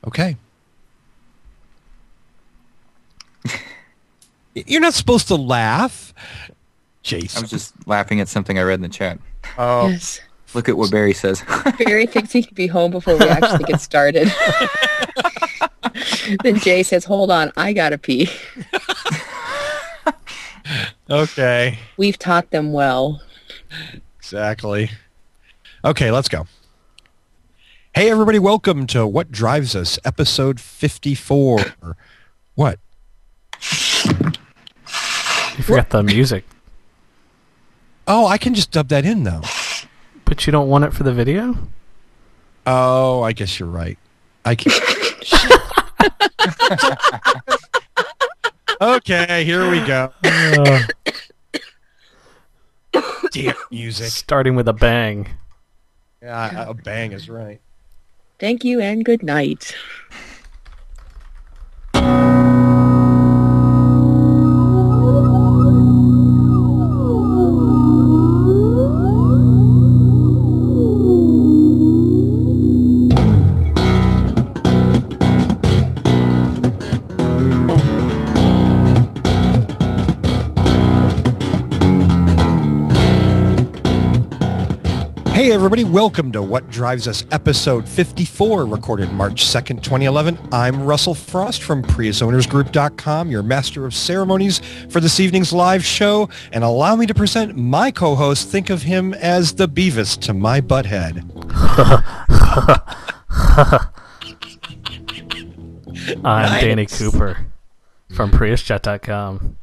Okay. You're not supposed to laugh, Jason. I was just laughing at something I read in the chat. Oh, Yes. Look at what Barry says. Barry thinks he could be home before we actually get started. Then Jay says, hold on, I gotta pee. okay. We've taught them well. Exactly. Okay, let's go. Hey, everybody, welcome to What Drives Us, episode 54. What? You forgot the music. Oh, I can just dub that in, though. But you don't want it for the video? Oh, I guess you're right. I can. Okay, here we go. Damn music. Starting with a bang. Yeah, a bang is right. Thank you and good night. Hey everybody, welcome to What Drives Us, episode 54, recorded March 2nd, 2011. I'm Russell Frost from PriusOwnersGroup.com, your master of ceremonies for this evening's live show, and allow me to present my co-host. Think of him as the Beavis to my butthead. I'm Danny Cooper from PriusChat.com.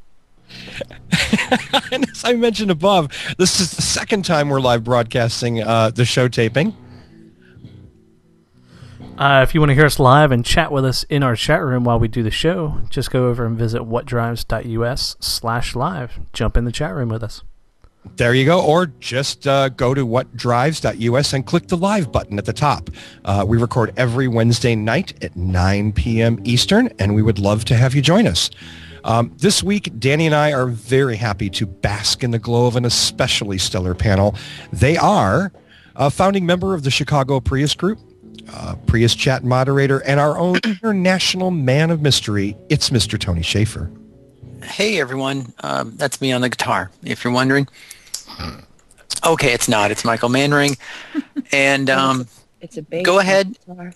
And as I mentioned above, this is the second time we're live broadcasting the show taping. If you want to hear us live and chat with us in our chat room while we do the show, just go over and visit whatdrives.us/live. Jump in the chat room with us. There you go. Or just go to whatdrives.us and click the live button at the top. We record every Wednesday night at 9 p.m. Eastern, and we would love to have you join us. This week, Danny and I are very happy to bask in the glow of an especially stellar panel. They are a founding member of the Chicago Prius Group, Prius Chat moderator, and our own international man of mystery. It's Mr. Tony Schaefer. Hey, everyone. That's me on the guitar, if you're wondering. Okay, it's not. It's Michael Manring. And It's a bass go ahead. guitar.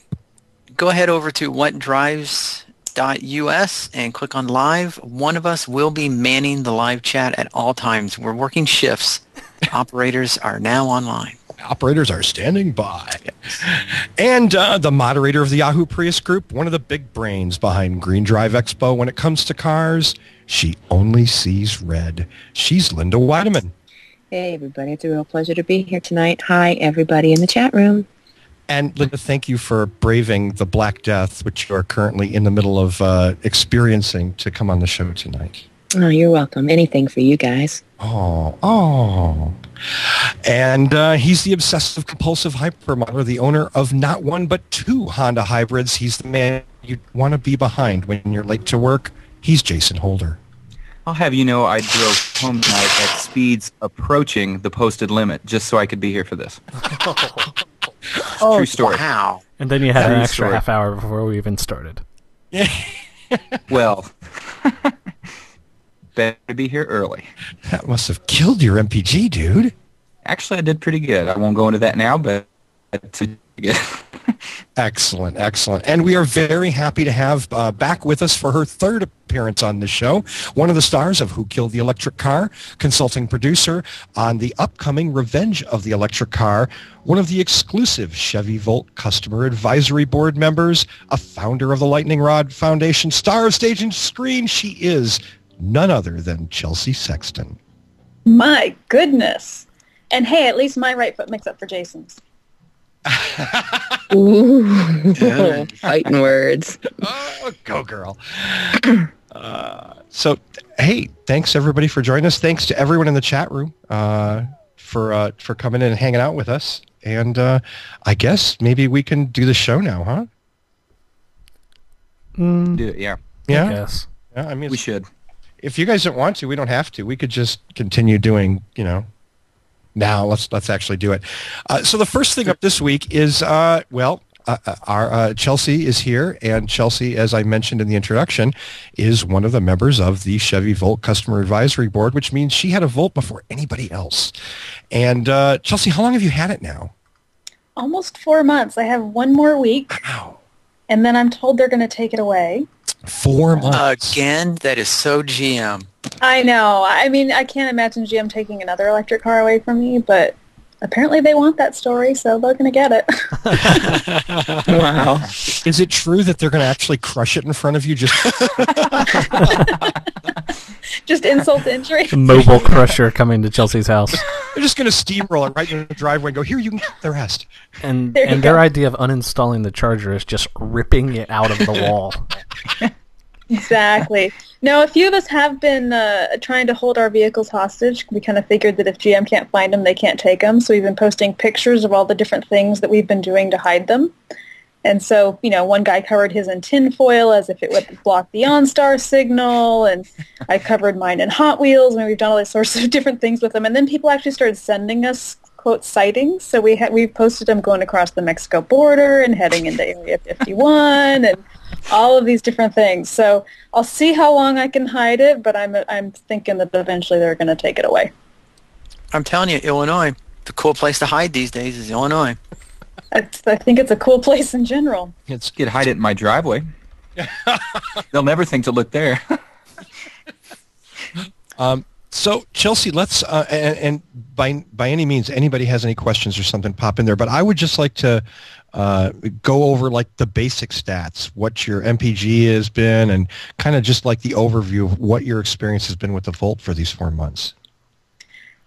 Go ahead over to whatdrives.us and click on live. One of us will be manning the live chat at all times. We're working shifts. Operators are now online. Operators are standing by. And the moderator of the Yahoo Prius Group, one of the big brains behind Green Drive Expo when it comes to cars. She only sees red. She's Linda Weideman. Hey, everybody. It's a real pleasure to be here tonight. Hi, everybody in the chat room. And Linda, thank you for braving the Black Death, which you are currently in the middle of experiencing, to come on the show tonight. Oh, you're welcome. Anything for you guys. Oh. And he's the obsessive-compulsive hypermodeler, the owner of not one but two Honda hybrids. He's the man you want to be behind when you're late to work. He's Jason Holder. I'll have you know I drove home tonight at speeds approaching the posted limit just so I could be here for this. True story. Wow. And then you had an True extra story. half hour before we even started. Well, better be here early. That must have killed your MPG, dude. Actually, I did pretty good. I won't go into that now, but it's good. Excellent, excellent. And we are very happy to have back with us for her third appearance on the show, one of the stars of Who Killed the Electric Car, consulting producer on the upcoming Revenge of the Electric Car, one of the exclusive Chevy Volt customer advisory board members, a founder of the Lightning Rod Foundation, star of stage and screen. She is none other than Chelsea Sexton. My goodness. And hey, at least my right foot makes up for Jason's. Ooh, fighting words. Oh, go girl. So, hey, thanks everybody for joining us. Thanks to everyone in the chat room for coming in and hanging out with us. And I guess maybe we can do the show now, huh? Do it, yeah. Yeah. I guess. Yeah, I mean, We should. if you guys don't want to, we don't have to. We could just continue doing, Now let's actually do it. So the first thing up this week is, our Chelsea is here, and Chelsea, as I mentioned in the introduction, is one of the members of the Chevy Volt Customer Advisory Board, which means she had a Volt before anybody else. And Chelsea, how long have you had it now? Almost 4 months. I have one more week. Wow. And then I'm told they're going to take it away. 4 months. Again, that is so GM. I know. I mean, I can't imagine GM taking another electric car away from me, but apparently they want that story, so they're going to get it. Wow. Is it true that they're going to actually crush it in front of you? Just insult to injury. A mobile crusher coming to Chelsea's house. they're just going to steamroll it right in the driveway and go, here, you can get the rest. And There you their go. idea of uninstalling the charger is just ripping it out of the wall. Exactly. No, a few of us have been trying to hold our vehicles hostage. We kind of figured that if GM can't find them, they can't take them. So we've been posting pictures of all the different things that we've been doing to hide them. And so, one guy covered his in tin foil as if it would block the OnStar signal, and I covered mine in Hot Wheels, and we've done all these sorts of different things with them. And then people actually started sending us, quote, sightings. So we've posted them going across the Mexico border and heading into Area 51 and all of these different things. So I'll see how long I can hide it, but I'm thinking that eventually they're going to take it away. I'm telling you, Illinois, the cool place to hide these days is Illinois. I think it's a cool place in general. You could hide it in my driveway. They'll never think to look there. So, Chelsea, let's, and by any means, anybody has any questions or something, pop in there. But I would just like to go over, like, the basic stats, what your MPG has been, and kind of just, like, the overview of what your experience has been with the Volt for these 4 months.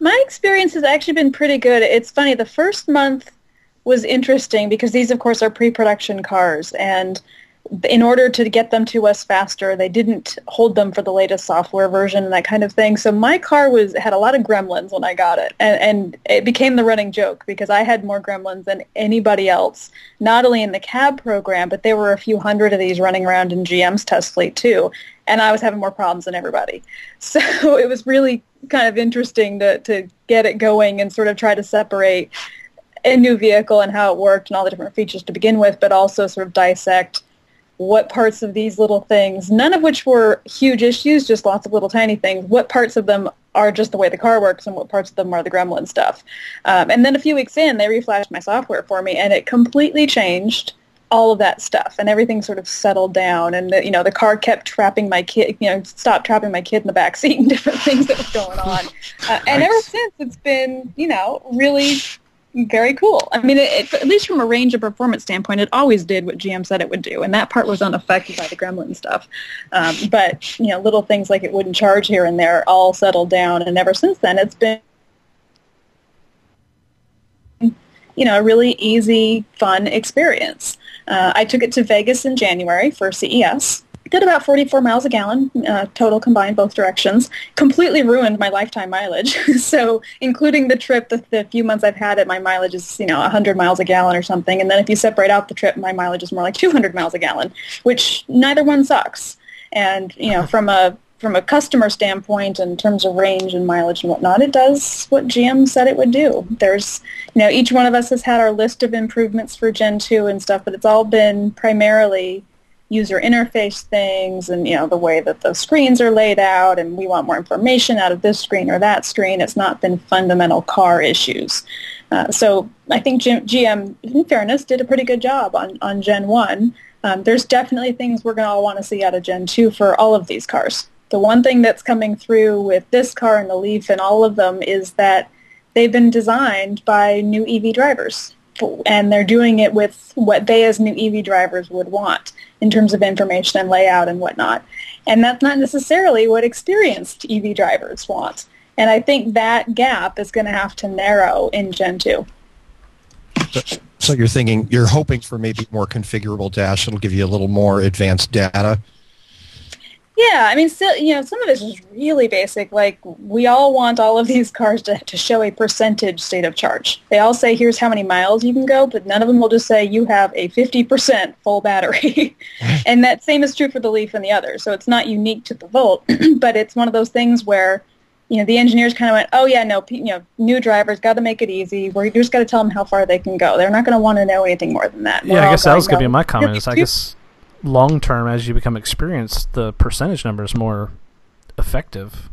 My experience has actually been pretty good. It's funny, the first month was interesting because these, of course, are pre-production cars, and in order to get them to us faster, they didn't hold them for the latest software version and that kind of thing. So my car had a lot of gremlins when I got it, and it became the running joke because I had more gremlins than anybody else, not only in the cab program, but there were a few hundred of these running around in GM's test fleet too, and I was having more problems than everybody. So it was really kind of interesting to get it going and sort of try to separate a new vehicle and how it worked and all the different features to begin with, but also sort of dissect what parts of these little things, none of which were huge issues, just lots of little tiny things, what parts of them are just the way the car works and what parts of them are the gremlin stuff. And then a few weeks in, they reflashed my software for me, and it completely changed all of that stuff, and everything sort of settled down, and the car kept trapping my kid, stopped trapping my kid in the back seat and different things that were going on. And ever since, it's been, really very cool. I mean, at least from a range of performance standpoint, it always did what GM said it would do, and that part was unaffected by the gremlin stuff. But, little things like it wouldn't charge here and there all settled down, and ever since then it's been, a really easy, fun experience. I took it to Vegas in January for CES. Did about 44 miles a gallon, total combined, both directions. Completely ruined my lifetime mileage. So including the trip, the few months I've had it, my mileage is, 100 miles a gallon or something. And then if you separate out the trip, my mileage is more like 200 miles a gallon, which neither one sucks. And, from a customer standpoint, in terms of range and mileage and whatnot, it does what GM said it would do. There's, each one of us has had our list of improvements for Gen 2 and stuff, but it's all been primarily user interface things and, the way that the screens are laid out, and we want more information out of this screen or that screen. It's not been fundamental car issues. So I think GM, in fairness, did a pretty good job on Gen 1. There's definitely things we're going to all want to see out of Gen 2 for all of these cars. The one thing that's coming through with this car and the Leaf and all of them is that they've been designed by new EV drivers, and they're doing it with what they as new EV drivers would want in terms of information and layout and whatnot. And that's not necessarily what experienced EV drivers want. And I think that gap is going to have to narrow in Gen 2. So you're hoping for maybe more configurable dash. It'll give you a little more advanced data. Yeah, I mean, still, some of this is really basic. Like, we all want all of these cars to show a percentage state of charge. They all say, here's how many miles you can go, but none of them will just say you have a 50% full battery. And that same is true for the Leaf and the others. So it's not unique to the Volt, but it's one of those things where, the engineers kind of went, oh yeah, no, new drivers got to make it easy. We just got to tell them how far they can go. They're not going to want to know anything more than that. Yeah, I guess that was going to be my comment. Is I guess long term, as you become experienced, the percentage number is more effective.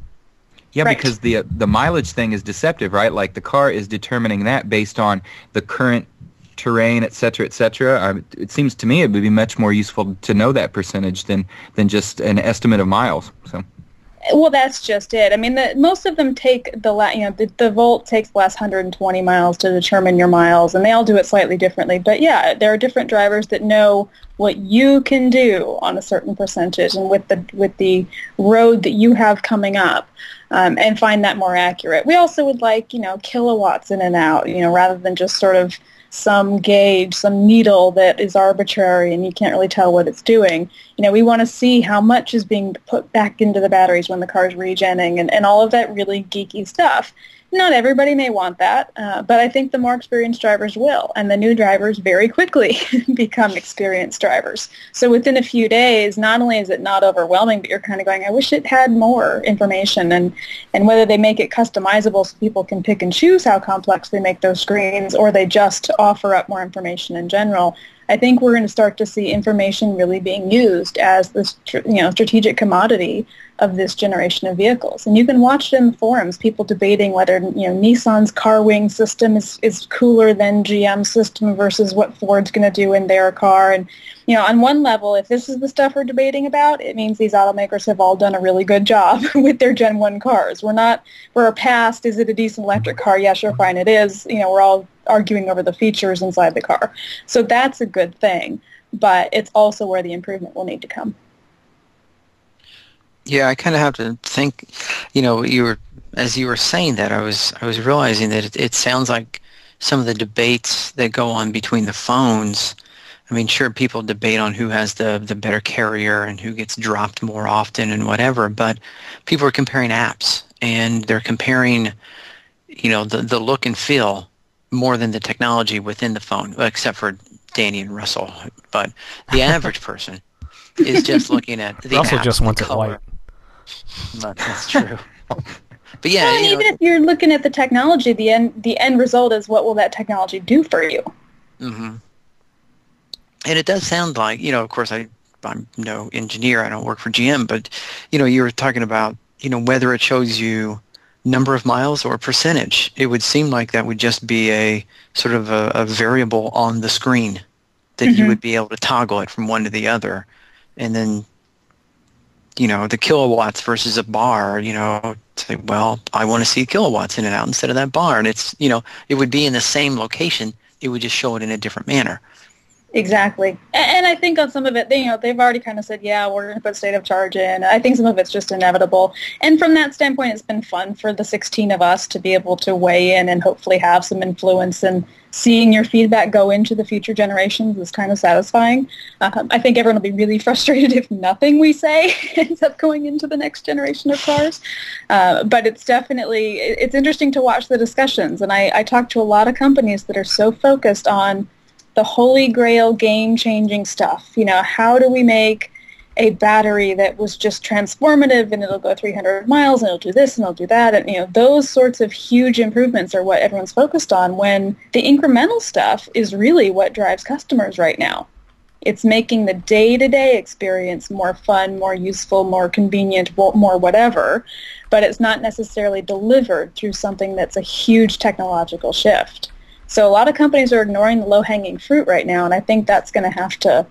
Yeah, Right. because the mileage thing is deceptive, right? Like the car is determining that based on the current terrain, et cetera, et cetera. It seems to me it would be much more useful to know that percentage than just an estimate of miles. So. Well, that's just it. I mean, most of them take the Volt takes the last 120 miles to determine your miles, and they all do it slightly differently. But yeah, there are different drivers that know what you can do on a certain percentage and with the road that you have coming up, and find that more accurate. We also would like kilowatts in and out, rather than just sort of some gauge, some needle that is arbitrary and you can't really tell what it's doing. We want to see how much is being put back into the batteries when the car's regenning and all of that really geeky stuff. Not everybody may want that, but I think the more experienced drivers will, and the new drivers very quickly become experienced drivers. So within a few days, not only is it not overwhelming, but you're kind of going, I wish it had more information, and whether they make it customizable so people can pick and choose how complex they make those screens, or they just offer up more information in general. I think we're going to start to see information really being used as the strategic commodity of this generation of vehicles. And you can watch it in the forums, people debating whether Nissan's car wing system is cooler than GM's system versus what Ford's going to do in their car. And on one level, if this is the stuff we're debating about, it means these automakers have all done a really good job with their Gen 1 cars. We're past, is it a decent electric car? Yeah, sure, fine, it is. We're all arguing over the features inside the car. So that's a good thing, but it's also where the improvement will need to come. Yeah, I kind of have to think, as you were saying that, I was realizing that it sounds like some of the debates that go on between the phones. I mean, sure, people debate on who has the better carrier and who gets dropped more often and whatever, but people are comparing apps, and they're comparing, the look and feel more than the technology within the phone, except for Danny and Russell. But the average person is just looking at the Russell app, just the wants it color. white. But that's true. But yeah, And even if you're looking at the technology, the end result is what will that technology do for you? Mm-hmm. And it does sound like, of course, I'm no engineer. I don't work for GM, but, you were talking about, whether it shows you number of miles or percentage. It would seem like that would just be a sort of a variable on the screen that you would be able to toggle it from one to the other. And then, the kilowatts versus a bar, say, well, I want to see kilowatts in and out instead of that bar. And it's, it would be in the same location. It would just show it in a different manner. Exactly. And I think on some of it, they've already kind of said, yeah, we're going to put state of charge in. I think some of it's just inevitable. And from that standpoint, it's been fun for the 16 of us to be able to weigh in and hopefully have some influence. And seeing your feedback go into the future generations is kind of satisfying. I think everyone will be really frustrated if nothing we say ends up going into the next generation of cars. But it's interesting to watch the discussions. And I talk to a lot of companies that are so focused on the holy grail game-changing stuff. How do we make a battery that was just transformative and it'll go 300 miles and it'll do this and it'll do that? And, those sorts of huge improvements are what everyone's focused on, when the incremental stuff is really what drives customers right now. It's making the day-to-day experience more fun, more useful, more convenient, more whatever, but it's not necessarily delivered through something that's a huge technological shift. So a lot of companies are ignoring the low-hanging fruit right now, and I think that's going to have to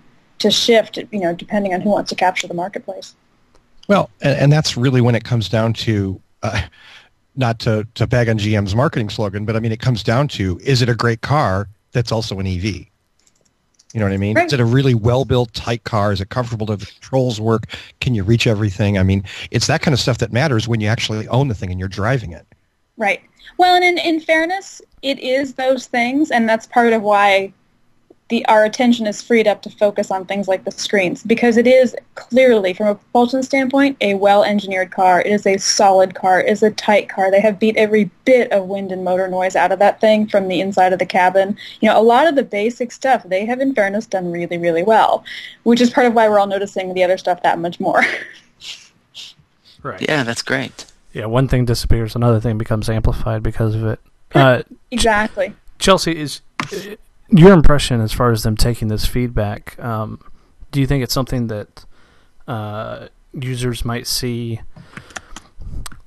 shift, depending on who wants to capture the marketplace. Well, and that's really when it comes down to, not to bag on GM's marketing slogan, but I mean, it comes down to, is it a great car that's also an EV? You know what I mean? Right. Is it a really well-built, tight car? Is it comfortable? Do the controls work? Can you reach everything? I mean, it's that kind of stuff that matters when you actually own the thing and you're driving it. Right. Well, and in fairness, it is those things, and that's part of why our attention is freed up to focus on things like the screens, because it is clearly, from a propulsion standpoint, a well-engineered car. It is a solid car. It is a tight car. They have beat every bit of wind and motor noise out of that thing from the inside of the cabin. A lot of the basic stuff they have, in fairness, done really, really well, which is part of why we're all noticing the other stuff that much more. Right. Yeah, that's great. Yeah, one thing disappears, another thing becomes amplified because of it. Exactly. Chelsea, is your impression as far as them taking this feedback, do you think it's something that users might see,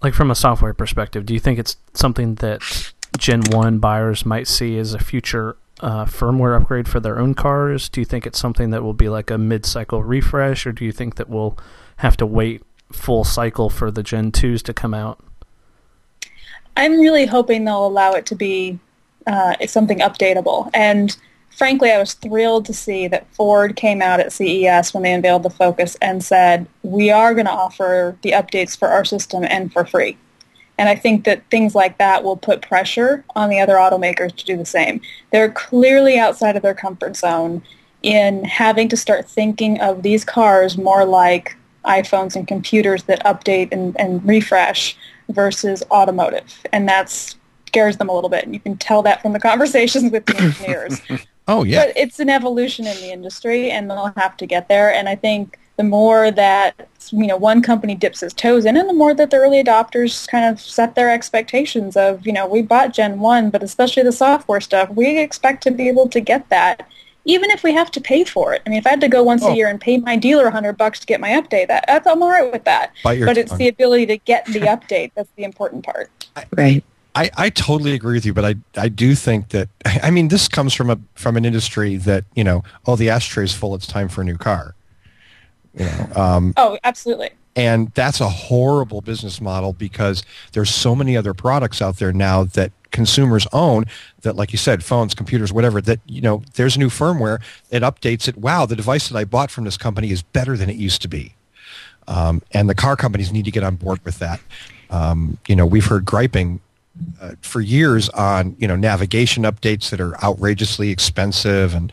like from a software perspective, do you think it's something that Gen 1 buyers might see as a future firmware upgrade for their own cars? Do you think it's something that will be like a mid-cycle refresh, or do you think that we'll have to wait full cycle for the Gen 2s to come out? I'm really hoping they'll allow it to be something updatable. And frankly, I was thrilled to see that Ford came out at CES when they unveiled the Focus and said, we are going to offer the updates for our system and for free. And I think that things like that will put pressure on the other automakers to do the same. They're clearly outside of their comfort zone in having to start thinking of these cars more like iPhones and computers that update and refresh versus automotive. And that scares them a little bit. And you can tell that from the conversations with the engineers. Oh, yeah. But it's an evolution in the industry, and they'll have to get there. And I think the more that one company dips its toes in, and the more that the early adopters kind of set their expectations of, we bought Gen 1, but especially the software stuff, we expect to be able to get that, even if we have to pay for it. I mean, if I had to go once a year and pay my dealer $100 to get my update, I'm all right with that. But it's the ability to get the update that's the important part. Right. I totally agree with you, but I do think that, I mean, this comes from an industry that, the ashtray's full, it's time for a new car. Oh, absolutely. And that's a horrible business model because there's so many other products out there now that consumers own that, like you said, phones, computers, whatever, that, there's new firmware, it updates it. Wow, the device that I bought from this company is better than it used to be. And the car companies need to get on board with that. We've heard griping for years on, navigation updates that are outrageously expensive and,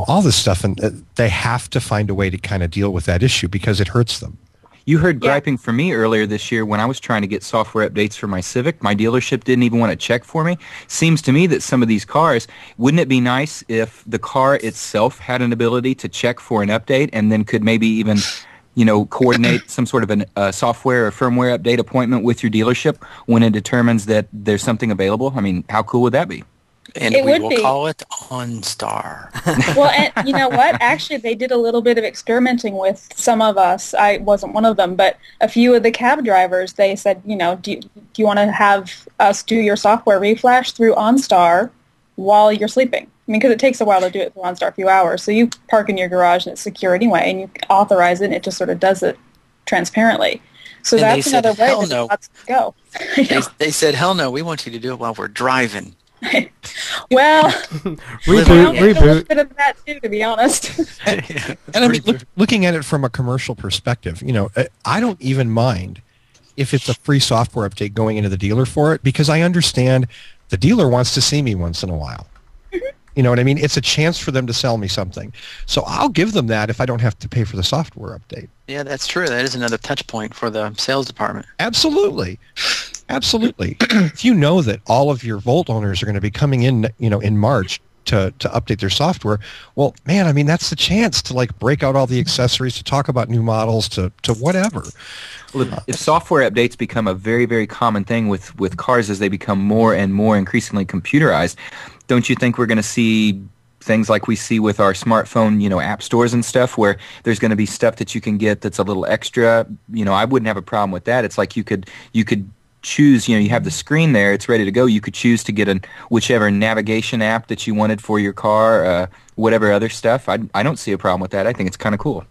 all this stuff. And they have to find a way to kind of deal with that issue because it hurts them. You heard griping from me earlier this year when I was trying to get software updates for my Civic. My dealership didn't even want to check for me. Seems to me that some of these cars, wouldn't it be nice if the car itself had an ability to check for an update and then could maybe even coordinate some sort of a software or firmware update appointment with your dealership when it determines that there's something available? I mean, how cool would that be? And we will call it OnStar. Well, and you know what? Actually, they did a little bit of experimenting with some of us. I wasn't one of them, but a few of the cab drivers, they said, do you want to have us do your software reflash through OnStar while you're sleeping? I mean, because it takes a while to do it through OnStar, a few hours. So you park in your garage and it's secure anyway, and you authorize it, and it just sort of does it transparently. So and that's another way that let's go. They said, hell no, we want you to do it while we're driving. Well, reboot. A little bit of that too, to be honest. And I mean, looking at it from a commercial perspective, I don't even mind if it's a free software update going into the dealer for it because I understand the dealer wants to see me once in a while. You know what I mean? It's a chance for them to sell me something. So I'll give them that if I don't have to pay for the software update. Yeah, that's true. That is another touch point for the sales department. Absolutely. Absolutely. If you know that all of your Volt owners are going to be coming in, in March to update their software, well, man, I mean, that's the chance to break out all the accessories, to talk about new models, to whatever. Well, if software updates become a very, very common thing with cars as they become more and more increasingly computerized, don't you think we're going to see things like we see with our smartphone, app stores and stuff, where there's going to be stuff that you can get that's a little extra? I wouldn't have a problem with that. It's like you could choose, you have the screen there, it's ready to go. You could choose to get whichever navigation app that you wanted for your car, whatever other stuff. I don't see a problem with that. I think it's kind of cool.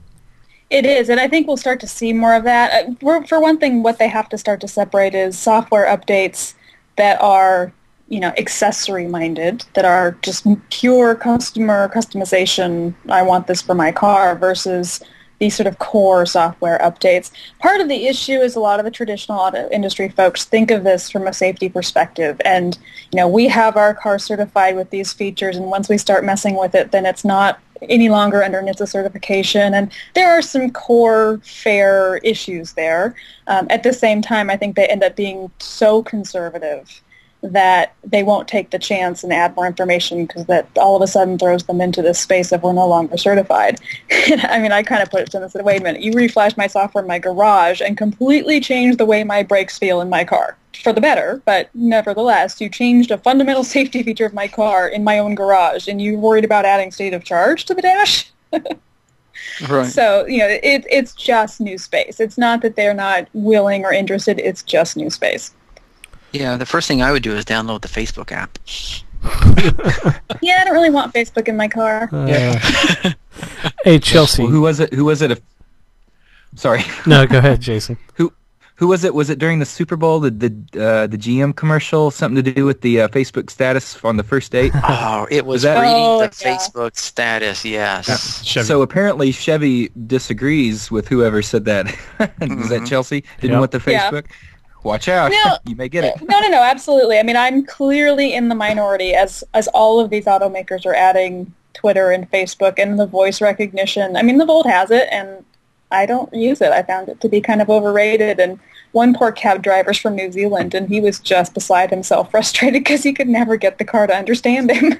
It is, and I think we'll start to see more of that. For one thing, what they have to start to separate is software updates that are, accessory-minded, that are just pure customer customization, I want this for my car, versus these sort of core software updates. Part of the issue is a lot of the traditional auto industry folks think of this from a safety perspective. And, we have our car certified with these features, and once we start messing with it, then it's not any longer under NHTSA certification. And there are some core fair issues there. At the same time, I think they end up being so conservative that they won't take the chance and add more information because that all of a sudden throws them into this space of we're no longer certified. I mean, I kind of put it to them and said, wait a minute, you reflashed my software in my garage and completely changed the way my brakes feel in my car. For the better, but nevertheless, you changed a fundamental safety feature of my car in my own garage, and you worried about adding state of charge to the dash? Right. So, it's just new space. It's not that they're not willing or interested. It's just new space. Yeah, the first thing I would do is download the Facebook app. Yeah, I don't really want Facebook in my car. Hey, Chelsea. Well, who was it? Sorry. No, go ahead, Jason. Who was it? Was it during the Super Bowl, the GM commercial, something to do with the Facebook status on the first date? Oh, it was that reading the yeah. Facebook status, yes. Chevy. So apparently Chevy disagrees with whoever said that. Is that Chelsea? Didn't want the Facebook? Yeah. Watch out. No. You may get it. No, absolutely. I mean, I'm clearly in the minority as all of these automakers are adding Twitter and Facebook and the voice recognition. I mean, the Volt has it, and I don't use it. I found it to be kind of overrated. And one poor cab driver's from New Zealand, and he was just beside himself, frustrated because he could never get the car to understand him.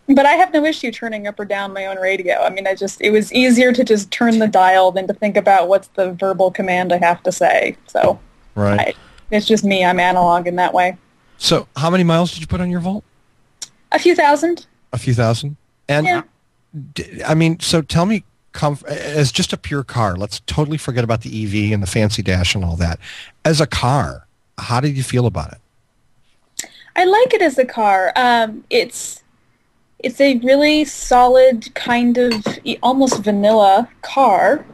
But I have no issue turning up or down my own radio. I mean, it was easier to just turn the dial than to think about what's the verbal command I have to say. So Right. it's just me. I'm analog in that way. So how many miles did you put on your Volt? A few thousand. A few thousand? And Yeah. I mean, so tell me, as just a pure car, let's totally forget about the EV and the fancy dash and all that. As a car, how did you feel about it? I like it as a car. It's a really solid kind of almost vanilla car.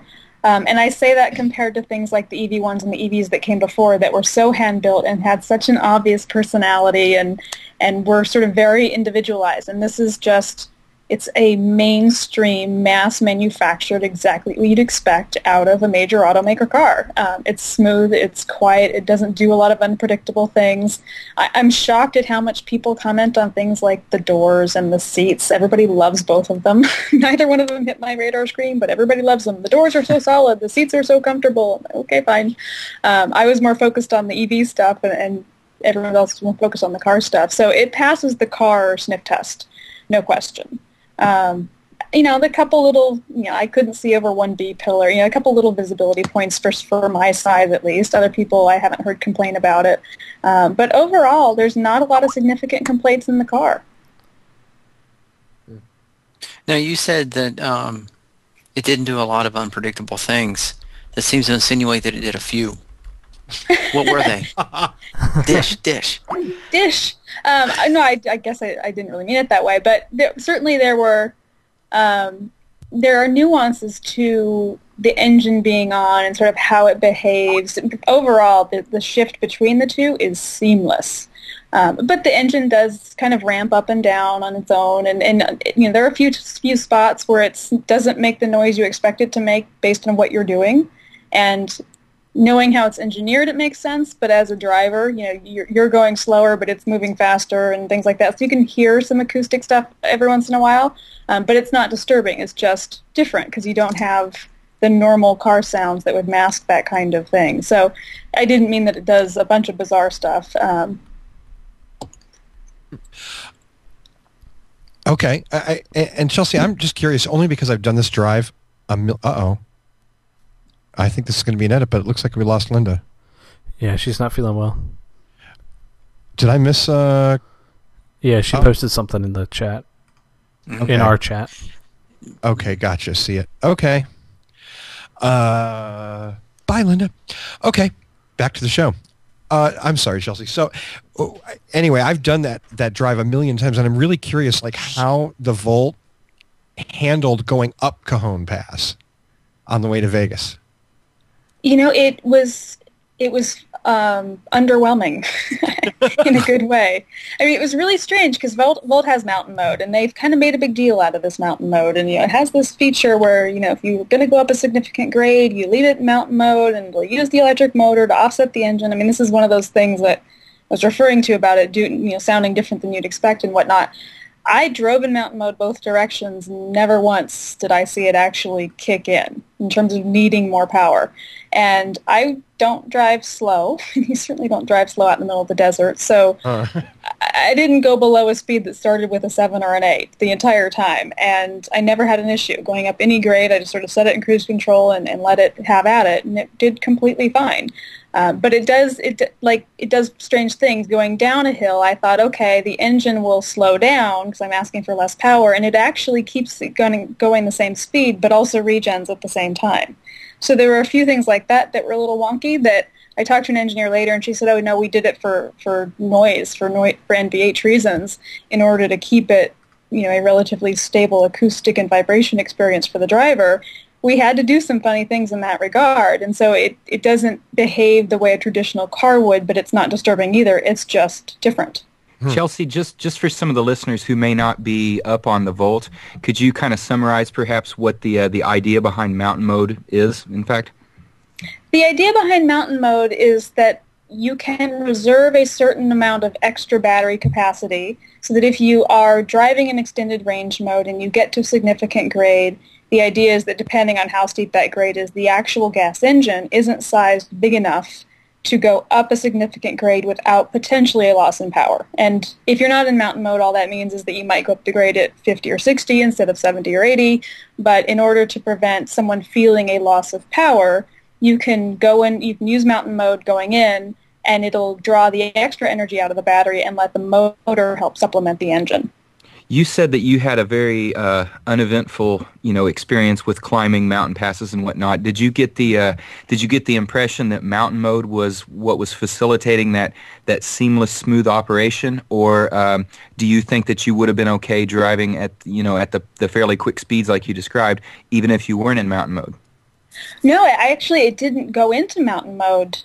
And I say that compared to things like the EV1s and the EVs that came before that were so hand-built and had such an obvious personality and were sort of very individualized. And this is just, it's a mainstream, mass-manufactured, exactly what you'd expect out of a major automaker car. It's smooth, it's quiet, it doesn't do a lot of unpredictable things. I'm shocked at how much people comment on things like the doors and the seats. Everybody loves both of them. Neither one of them hit my radar screen, but everybody loves them. The doors are so solid, the seats are so comfortable. Okay, fine. I was more focused on the EV stuff, and everyone else was more focused on the car stuff. So it passes the car sniff test, no question. The couple little, I couldn't see over 1B pillar, a couple little visibility points for my size at least. Other people I haven't heard complain about it. But overall, there's not a lot of significant complaints in the car. Now, you said that it didn't do a lot of unpredictable things. That seems to insinuate that it did a few. What were they? Dish. No, I guess I didn't really mean it that way, but certainly there are nuances to the engine being on and sort of how it behaves. Overall, the shift between the two is seamless. But the engine does kind of ramp up and down on its own, and there are a few spots where it doesn't make the noise you expect it to make based on what you're doing, and knowing how it's engineered, it makes sense, but as a driver, you're going slower, but it's moving faster and things like that. So you can hear some acoustic stuff every once in a while, but it's not disturbing. It's just different because you don't have the normal car sounds that would mask that kind of thing. So I didn't mean that it does a bunch of bizarre stuff. Okay. And Chelsea, I'm just curious, only because I've done this drive. Uh-oh. I think this is going to be an edit, but it looks like we lost Linda. Yeah, she's not feeling well. Did I miss... Yeah, she posted something in the chat. Okay. In our chat. Okay, gotcha. See it. Okay. Bye, Linda. Okay, back to the show. I'm sorry, Chelsea. So, anyway, I've done that drive a million times, and I'm really curious, like, how the Volt handled going up Cajon Pass on the way to Vegas. It was underwhelming in a good way. I mean, it was really strange because Volt has mountain mode, and they've kind of made a big deal out of this mountain mode. And it has this feature where if you're going to go up a significant grade, you leave it in mountain mode, and you'll use the electric motor to offset the engine. I mean, this is one of those things that I was referring to about it sounding different than you'd expect and whatnot. I drove in mountain mode both directions. Never once did I see it actually kick in. in terms of needing more power. And I don't drive slow. You certainly don't drive slow out in the middle of the desert. So I didn't go below a speed that started with a 7 or an 8 the entire time. And I never had an issue going up any grade. I just sort of set it in cruise control and let it have at it. And it did completely fine. But it does strange things. Going down a hill, I thought, okay, the engine will slow down because I'm asking for less power, and it actually keeps it going the same speed, but also regens at the same time. So there were a few things like that were a little wonky that I talked to an engineer later, and she said, oh, no, we did it for noise, for NVH reasons, in order to keep it, a relatively stable acoustic and vibration experience for the driver. We had to do some funny things in that regard, and so it doesn't behave the way a traditional car would, but it's not disturbing either. It's just different. Chelsea, just for some of the listeners who may not be up on the Volt, could you kind of summarize perhaps what the idea behind mountain mode is, in fact? The idea behind mountain mode is that you can reserve a certain amount of extra battery capacity so that if you are driving in extended range mode and you get to a significant grade, the idea is that depending on how steep that grade is, the actual gas engine isn't sized big enough to go up a significant grade without potentially a loss in power. And if you're not in mountain mode, all that means is that you might go up the grade at 50 or 60 instead of 70 or 80. But in order to prevent someone feeling a loss of power, you can use mountain mode going in, and it'll draw the extra energy out of the battery and let the motor help supplement the engine. You said that you had a very uneventful, experience with climbing mountain passes and whatnot. Did you get the impression that mountain mode was what was facilitating that seamless, smooth operation, or do you think that you would have been okay driving at the fairly quick speeds like you described, even if you weren't in mountain mode? No, it didn't go into mountain mode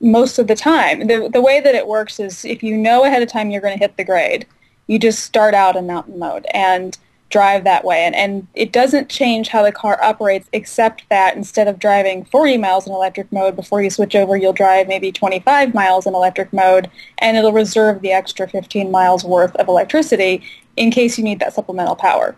most of the time. The way that it works is if you know ahead of time you're going to hit the grade, you just start out in mountain mode and drive that way. And it doesn't change how the car operates, except that instead of driving 40 miles in electric mode before you switch over, you'll drive maybe 25 miles in electric mode, and it'll reserve the extra 15 miles worth of electricity in case you need that supplemental power.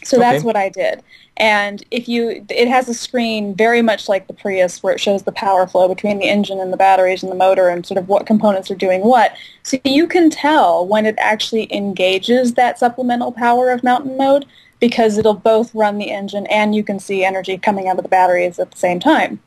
So that's what I did. And it has a screen very much like the Prius where it shows the power flow between the engine and the batteries and the motor and sort of what components are doing what. So you can tell when it actually engages that supplemental power of mountain mode because it'll both run the engine and you can see energy coming out of the batteries at the same time.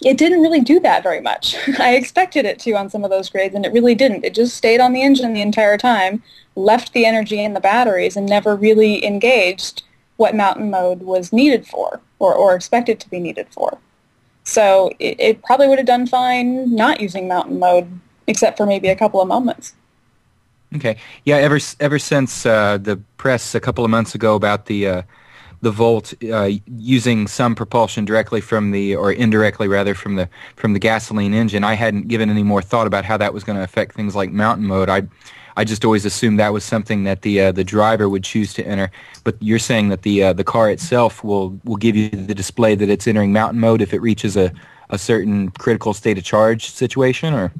It didn't really do that very much. I expected it to on some of those grades, and it really didn't. It just stayed on the engine the entire time, left the energy in the batteries, and never really engaged what mountain mode was needed for or expected to be needed for. So it probably would have done fine not using mountain mode, except for maybe a couple of moments. Okay. Yeah, ever since the press a couple of months ago about the Volt using some propulsion directly or indirectly rather from the gasoline engine, I hadn't given any more thought about how that was going to affect things like mountain mode. I just always assumed that was something that the driver would choose to enter. But you're saying that the car itself will give you the display that it's entering mountain mode if it reaches a certain critical state of charge situation, or?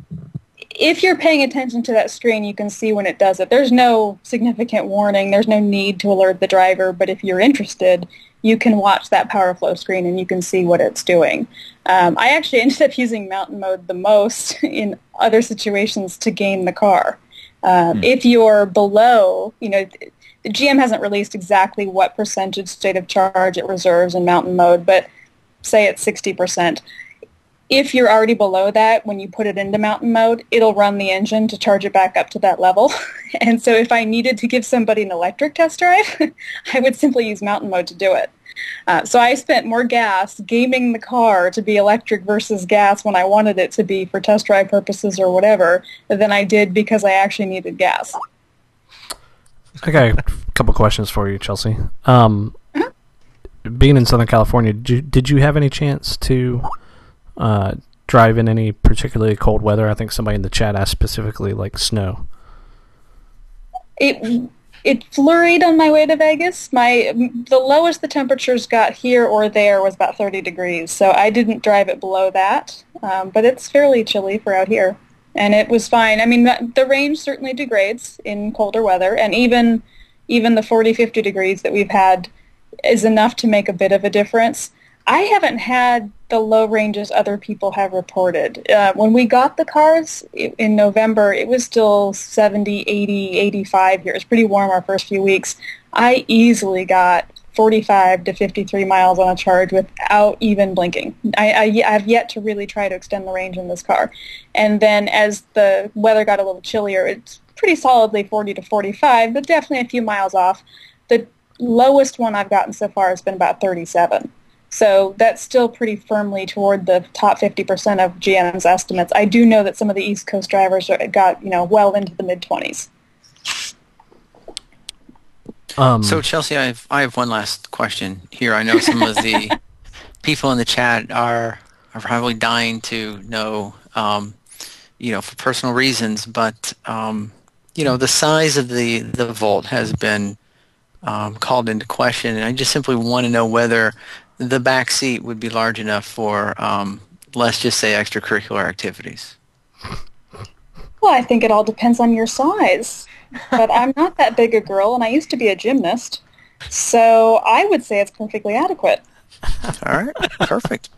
If you're paying attention to that screen, you can see when it does it. There's no significant warning. There's no need to alert the driver. But if you're interested, you can watch that power flow screen and you can see what it's doing. I actually ended up using mountain mode the most in other situations to game the car. If you're below, the GM hasn't released exactly what percentage state of charge it reserves in mountain mode, but say it's 60%. If you're already below that, when you put it into mountain mode, it'll run the engine to charge it back up to that level. And so if I needed to give somebody an electric test drive, I would simply use mountain mode to do it. So I spent more gas gaming the car to be electric versus gas when I wanted it to be for test drive purposes or whatever than I did because I actually needed gas. Okay, a couple questions for you, Chelsea. Being in Southern California, did you have any chance to drive in any particularly cold weather? I think somebody in the chat asked specifically like snow. It flurried on my way to Vegas. The lowest the temperatures got here or there was about 30 degrees, so I didn't drive it below that. But it's fairly chilly for out here, and it was fine. I mean, the range certainly degrades in colder weather, and even the 40, 50 degrees that we've had is enough to make a bit of a difference. I haven't had the low ranges other people have reported. When we got the cars in November, it was still 70, 80, 85 here. It was pretty warm our first few weeks. I easily got 45 to 53 miles on a charge without even blinking. I've yet to really try to extend the range in this car. And then as the weather got a little chillier, it's pretty solidly 40 to 45, but definitely a few miles off. The lowest one I've gotten so far has been about 37. So that's still pretty firmly toward the top 50% of GM's estimates. I do know that some of the East Coast drivers got, well into the mid-20s. So Chelsea, I have one last question here. I know some of the people in the chat are probably dying to know, for personal reasons, but the size of the Volt has been called into question, and I just simply want to know whether the back seat would be large enough for, let's just say, extracurricular activities. Well, I think it all depends on your size. But I'm not that big a girl, and I used to be a gymnast, so I would say it's perfectly adequate. All right, perfect.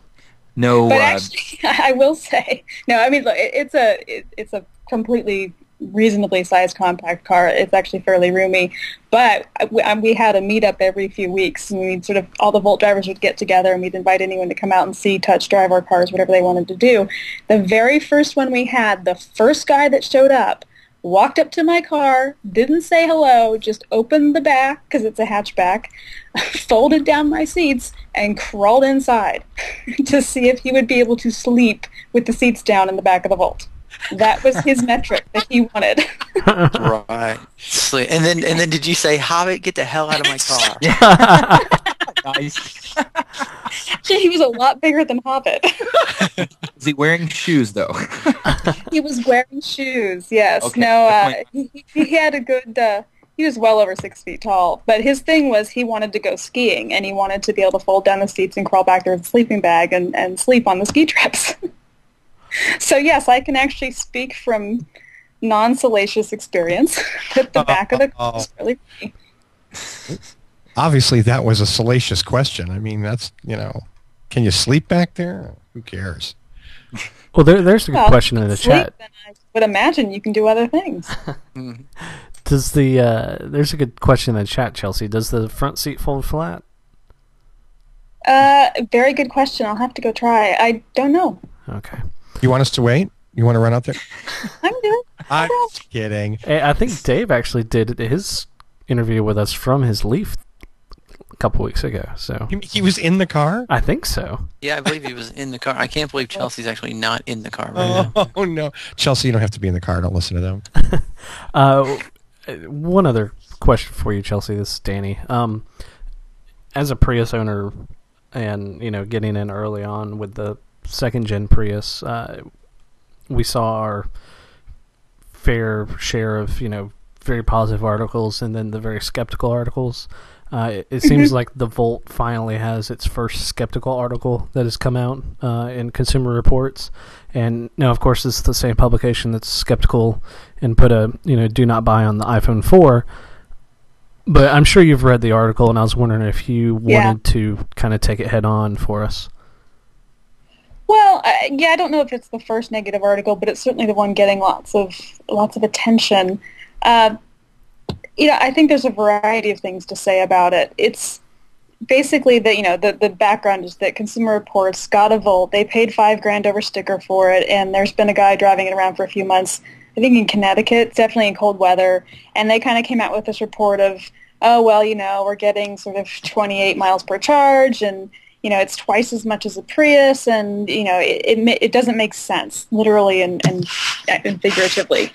No, but actually, I will say, no. I mean, look, it's a completely reasonably sized compact car. It's actually fairly roomy. But we had a meetup every few weeks, and we'd sort of all the Volt drivers would get together, and we'd invite anyone to come out and see, touch, drive our cars, whatever they wanted to do. The very first one we had, the first guy that showed up, walked up to my car, didn't say hello, just opened the back, because it's a hatchback, folded down my seats, and crawled inside to see if he would be able to sleep with the seats down in the back of the Volt. That was his metric that he wanted. Right. And then did you say, Hobbit, get the hell out of my car? Nice. Actually, he was a lot bigger than Hobbit. Is he wearing shoes, though? He was wearing shoes, yes. Okay, No, he had a good... he was well over 6 feet tall. But his thing was he wanted to go skiing, and he wanted to be able to fold down the seats and crawl back there with a sleeping bag and sleep on the ski trips. So, yes, I can actually speak from non-salacious experience that the back of the car is really pretty. Obviously, that was a salacious question. I mean, that's, can you sleep back there? Who cares? Well, there's a good question in the chat. Then I would imagine you can do other things. There's a good question in the chat, Chelsea. Does the front seat fold flat? Very good question. I'll have to go try. I don't know. Okay. You want us to wait? You want to run out there? I'm good. I'm kidding. Hey, I think Dave actually did his interview with us from his Leaf a couple weeks ago. So He was in the car? I think so. Yeah, I believe he was in the car. I can't believe Chelsea's actually not in the car right now. Oh, no. Chelsea, you don't have to be in the car. Don't listen to them. One other question for you, Chelsea. This is Danny. As a Prius owner and, getting in early on with the second-gen Prius, we saw our fair share of, very positive articles and then the very skeptical articles. It seems like the Volt finally has its first skeptical article that has come out in Consumer Reports. And now, of course, it's the same publication that's skeptical and put a, do not buy on the iPhone 4. But I'm sure you've read the article, and I was wondering if you wanted to kind of take it head on for us. Well, I don't know if it's the first negative article, but it's certainly the one getting lots of attention. I think there's a variety of things to say about it. It's basically that, the background is that Consumer Reports got a Volt. They paid $5,000 over sticker for it, and there's been a guy driving it around for a few months, I think in Connecticut, definitely in cold weather, and they kind of came out with this report of, we're getting sort of 28 miles per charge, and it's twice as much as a Prius, and it doesn't make sense, literally and figuratively,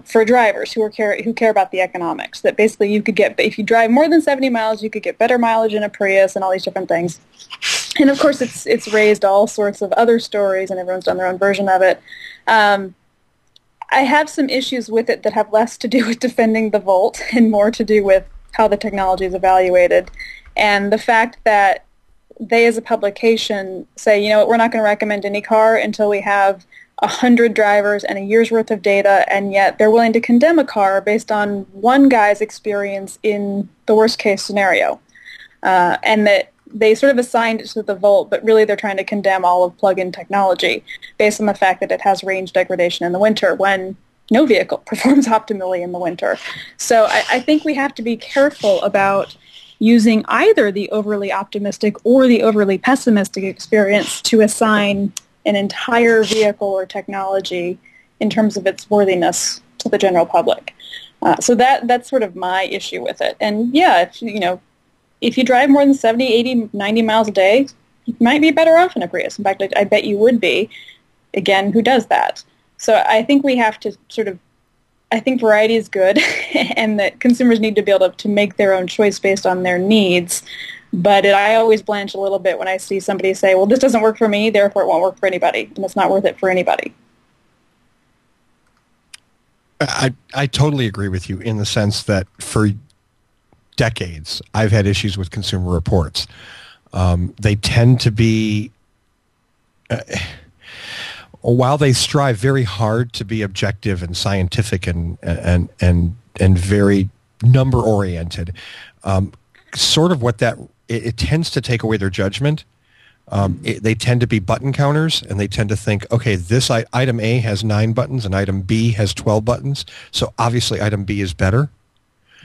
for drivers who care about the economics. That basically you could get, if you drive more than 70 miles, you could get better mileage in a Prius and all these different things. And of course, it's raised all sorts of other stories, and everyone's done their own version of it. I have some issues with it that have less to do with defending the Volt and more to do with how the technology is evaluated, and the fact that they as a publication say, we're not going to recommend any car until we have 100 drivers and a year's worth of data, and yet they're willing to condemn a car based on one guy's experience in the worst case scenario. And that they sort of assigned it to the Volt, but really they're trying to condemn all of plug-in technology based on the fact that it has range degradation in the winter when no vehicle performs optimally in the winter. So I think we have to be careful about using either the overly optimistic or the overly pessimistic experience to assign an entire vehicle or technology in terms of its worthiness to the general public. So that's sort of my issue with it. And yeah, if you drive more than 70, 80, 90 miles a day, you might be better off in a Prius. In fact, I bet you would be. Again, who does that? So I think we have to I think variety is good and that consumers need to be able to make their own choice based on their needs. But I always blanch a little bit when I see somebody say, well, this doesn't work for me, therefore it won't work for anybody. And it's not worth it for anybody. I totally agree with you in the sense that for decades, I've had issues with Consumer Reports. They tend to be, while they strive very hard to be objective and scientific and very number oriented, sort of what it tends to take away their judgment. They tend to be button counters, and they tend to think, okay, this item A has 9 buttons and item B has 12 buttons, so obviously item B is better.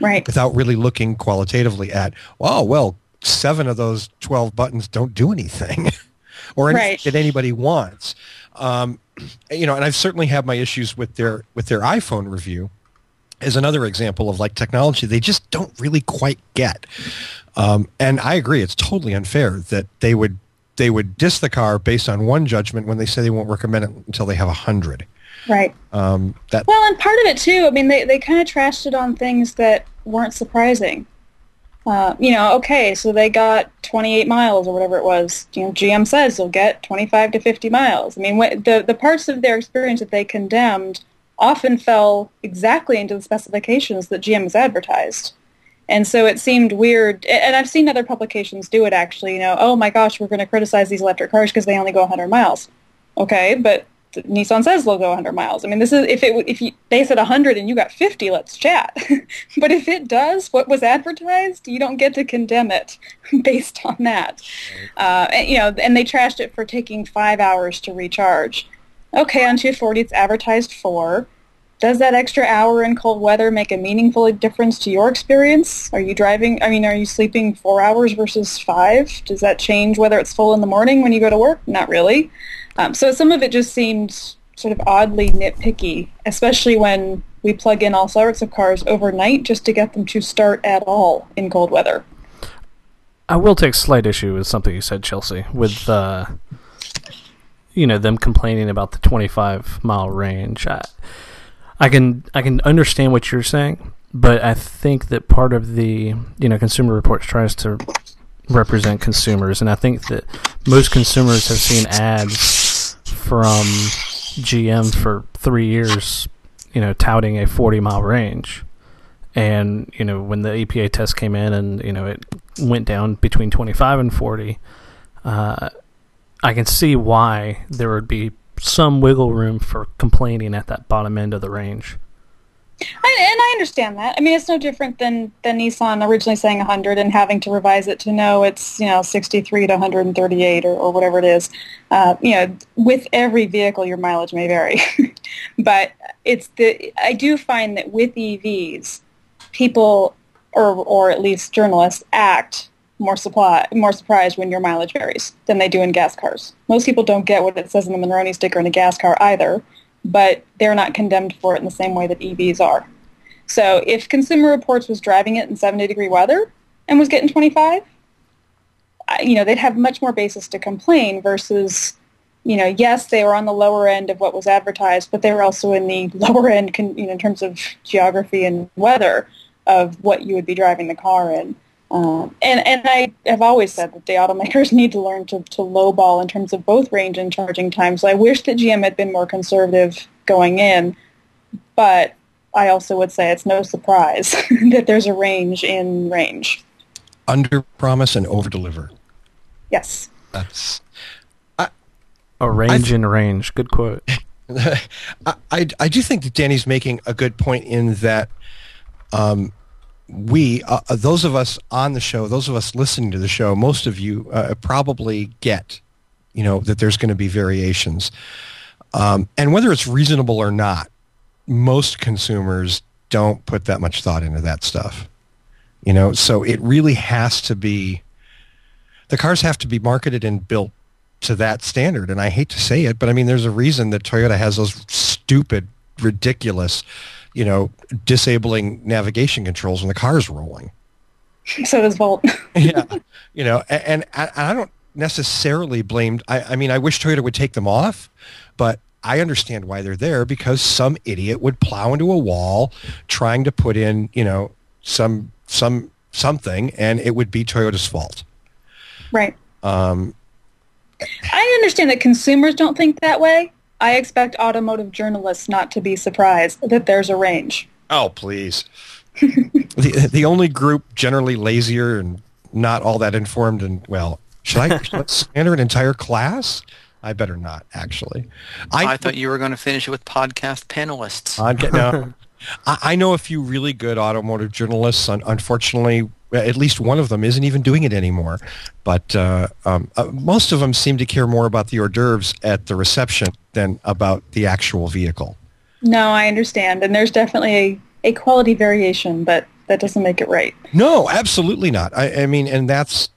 Right. Without really looking qualitatively at, oh, well, 7 of those 12 buttons don't do anything or anything that anybody wants. And I've certainly had my issues with their iPhone review as another example of like technology they just don't really quite get. And I agree, it's totally unfair that they would diss the car based on one judgment when they say they won't recommend it until they have 100. Right. Well, and part of it too, I mean, they kind of trashed it on things that weren't surprising. Okay, so they got 28 miles or whatever it was. GM says they'll get 25 to 50 miles. I mean, the parts of their experience that they condemned often fell exactly into the specifications that GM has advertised. And so it seemed weird, and I've seen other publications do it actually, oh my gosh, we're going to criticize these electric cars because they only go 100 miles. Okay, but Nissan says they'll go 100 miles. I mean, this is if they said 100 and you got 50, let's chat. But if it does what was advertised, you don't get to condemn it based on that. And they trashed it for taking 5 hours to recharge. Okay, on 240 it's advertised 4. Does that extra hour in cold weather make a meaningful difference to your experience? Are you sleeping 4 hours versus 5? Does that change whether it's full in the morning when you go to work? Not really. So some of it just seemed sort of oddly nitpicky, especially when we plug in all sorts of cars overnight just to get them to start at all in cold weather. I will take slight issue with something you said, Chelsea, with them complaining about the 25-mile range. I can understand what you're saying, but I think that part of the Consumer Reports tries to represent consumers, and I think that most consumers have seen ads from GM for 3 years, touting a 40-mile range, and when the EPA test came in and it went down between 25 and 40, I can see why there would be some wiggle room for complaining at that bottom end of the range. And I understand that. I mean, it's no different than Nissan originally saying 100 and having to revise it to know it's 63 to 138 or whatever it is. With every vehicle, your mileage may vary, but I do find that with EVs, people or at least journalists act more surprised when your mileage varies than they do in gas cars. Most people don't get what it says in the Monroney sticker in a gas car either, but they're not condemned for it in the same way that EVs are. So if Consumer Reports was driving it in 70-degree weather and was getting 25, they'd have much more basis to complain versus, yes, they were on the lower end of what was advertised, but they were also in the lower end, in terms of geography and weather of what you would be driving the car in. And I have always said that the automakers need to learn to lowball in terms of both range and charging time. So I wish that GM had been more conservative going in, but I also would say it's no surprise that there's a range in range. Under promise and over deliver. Yes. That's a range in range. Good quote. I do think that Danny's making a good point in that those of us on the show, those of us listening to the show, most of you probably get, that there's going to be variations. And whether it's reasonable or not, most consumers don't put that much thought into that stuff. So it really has to be, the cars have to be marketed and built to that standard. And I hate to say it, but I mean, there's a reason that Toyota has those stupid, ridiculous, disabling navigation controls when the car's rolling. So does Volt. Yeah. And I don't necessarily blame, I mean, I wish Toyota would take them off, but I understand why they're there, because some idiot would plow into a wall trying to put in, something, and it would be Toyota's fault. Right. I understand that consumers don't think that way. I expect automotive journalists not to be surprised that there's a range. Oh, please. The only group generally lazier and not all that informed, and, well, should I slander an entire class? I better not, actually. I thought you were going to finish it with podcast panelists. No. I know a few really good automotive journalists. Unfortunately, at least one of them isn't even doing it anymore. But most of them seem to care more about the hors d'oeuvres at the reception than about the actual vehicle. No, I understand. And there's definitely a quality variation, but that doesn't make it right. No, absolutely not. I mean, and that's,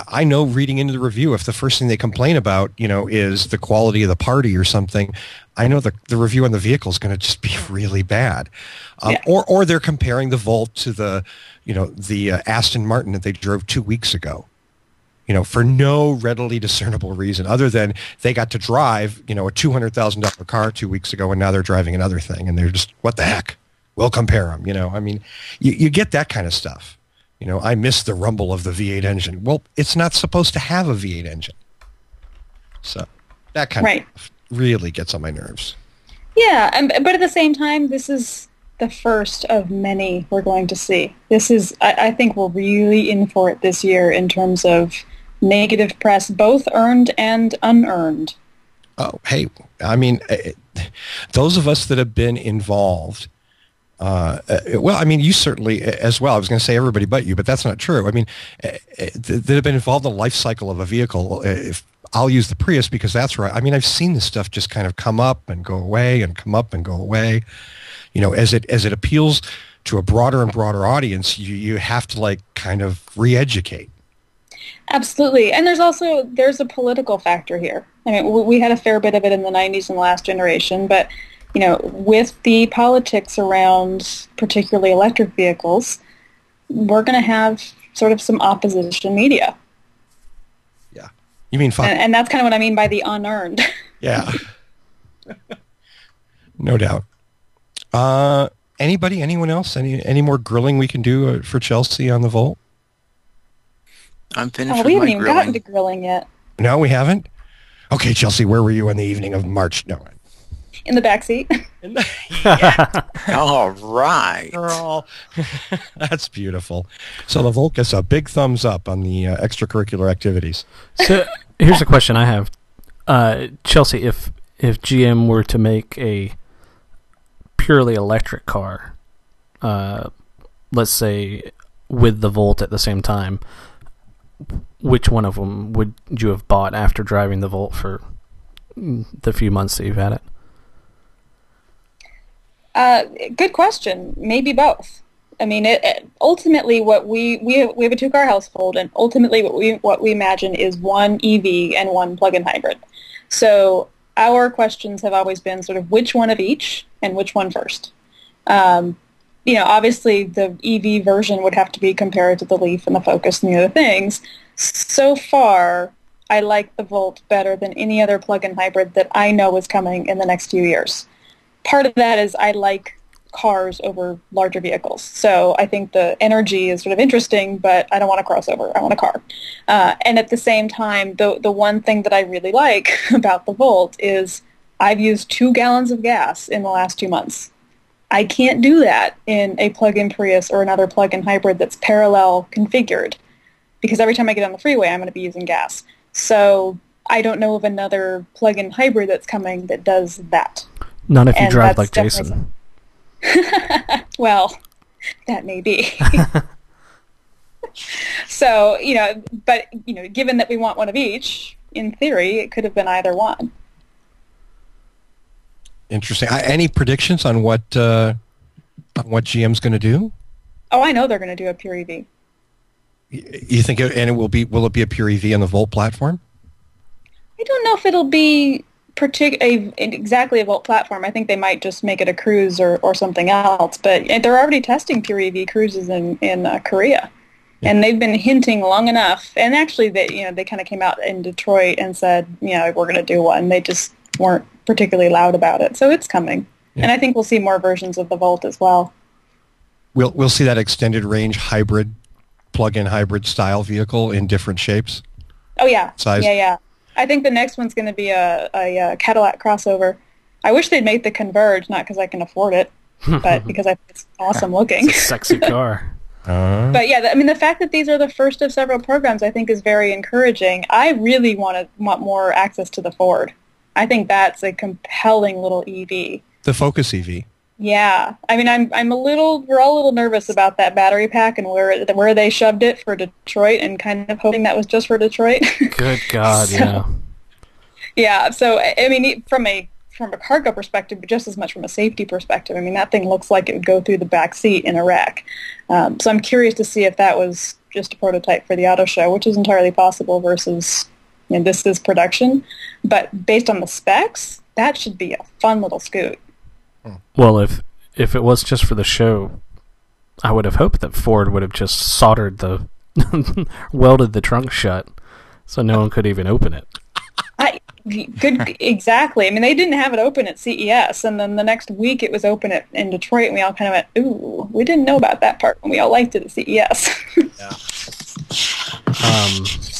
I know reading into the review, if the first thing they complain about, is the quality of the party or something, I know the review on the vehicle is going to just be really bad. Yeah. Or they're comparing the Volt to the Aston Martin that they drove 2 weeks ago, for no readily discernible reason other than they got to drive, a $200,000 car 2 weeks ago, and now they're driving another thing, and they're just, what the heck? We'll compare them, I mean, you get that kind of stuff. I miss the rumble of the V8 engine. Well, it's not supposed to have a V8 engine. So that kind of stuff really gets on my nerves. Yeah, but at the same time, this is the first of many we're going to see. This is, I think we're really in for it this year in terms of negative press, both earned and unearned. Oh, hey, I mean, those of us that have been involved, well, I mean, you certainly as well. I was going to say everybody but you, but that's not true. I mean, that have been involved in the life cycle of a vehicle. If I'll use the Prius because that's right. I mean, I've seen this stuff just kind of come up and go away and come up and go away. As it appeals to a broader and broader audience, you have to kind of re-educate. Absolutely, and there's a political factor here. I mean, we had a fair bit of it in the 90s and the last generation, but with the politics around particularly electric vehicles, we're going to have sort of some opposition media. Yeah. You mean fun? And that's kind of what I mean by the unearned. Yeah. No doubt. Anyone else? Any more grilling we can do for Chelsea on the Volt? I'm finished with we haven't my even grilling. gotten to grilling yet. No, we haven't? Okay, Chelsea, where were you on the evening of March? No. In the backseat. All right. Girl. That's beautiful. So the Volt gets a big thumbs up on the extracurricular activities. So here's a question I have. Chelsea, if GM were to make a purely electric car, let's say with the Volt at the same time, which one of them would you have bought after driving the Volt for the few months that you've had it? Good question. Maybe both. I mean, ultimately, what we have a 2-car household, and ultimately, what we imagine is one EV and one plug-in hybrid. So our questions have always been sort of which one of each and which one first. Obviously, the EV version would have to be compared to the Leaf and the Focus and the other things. So far, I like the Volt better than any other plug-in hybrid that I know is coming in the next few years. Part of that is I like cars over larger vehicles. So I think the energy is sort of interesting, but I don't want a crossover. I want a car. And at the same time, the one thing that I really like about the Volt is I've used 2 gallons of gas in the last 2 months. I can't do that in a plug-in Prius or another plug-in hybrid that's parallel configured, because every time I get on the freeway, I'm going to be using gas. So I don't know of another plug-in hybrid that's coming that does that. Not if you drive like Jason. Well, that may be. So, but, given that we want one of each, in theory, it could have been either one. Interesting. Any predictions on what GM's going to do? Oh, I know they're going to do a pure EV. You think will it be a pure EV on the Volt platform? I don't know if it'll be exactly a Volt platform. I think they might just make it a Cruise or something else. But they're already testing pure EV Cruises in Korea. Yeah. And they've been hinting long enough. And actually, they kind of came out in Detroit and said, we're going to do one. They just weren't particularly loud about it. So it's coming. Yeah. And I think we'll see more versions of the Volt as well. We'll see that extended range hybrid, plug-in hybrid style vehicle in different shapes. Oh yeah, size. Yeah. I think the next one's going to be a Cadillac crossover. I wish they'd make the Converge, not because I can afford it, but because I think it's awesome looking. It's a sexy car. But yeah, the fact that these are the first of several programs, I think, is very encouraging. I really want more access to the Ford. I think that's a compelling little EV. The Focus EV. Yeah, I mean, we're all a little nervous about that battery pack and where they shoved it for Detroit, and kind of hoping that was just for Detroit. Good God, yeah. Yeah, so I mean, from a cargo perspective, but just as much from a safety perspective, I mean, that thing looks like it would go through the back seat in a wreck. So I'm curious to see if that was just a prototype for the auto show, which is entirely possible versus this is production. But based on the specs, that should be a fun little scoot. Well, if it was just for the show, I would have hoped that Ford would have just soldered welded the trunk shut so no one could even open it. Exactly. I mean, they didn't have it open at CES, and then the next week it was open in Detroit, and we all kind of went, ooh, we didn't know about that part, and we all liked it at CES.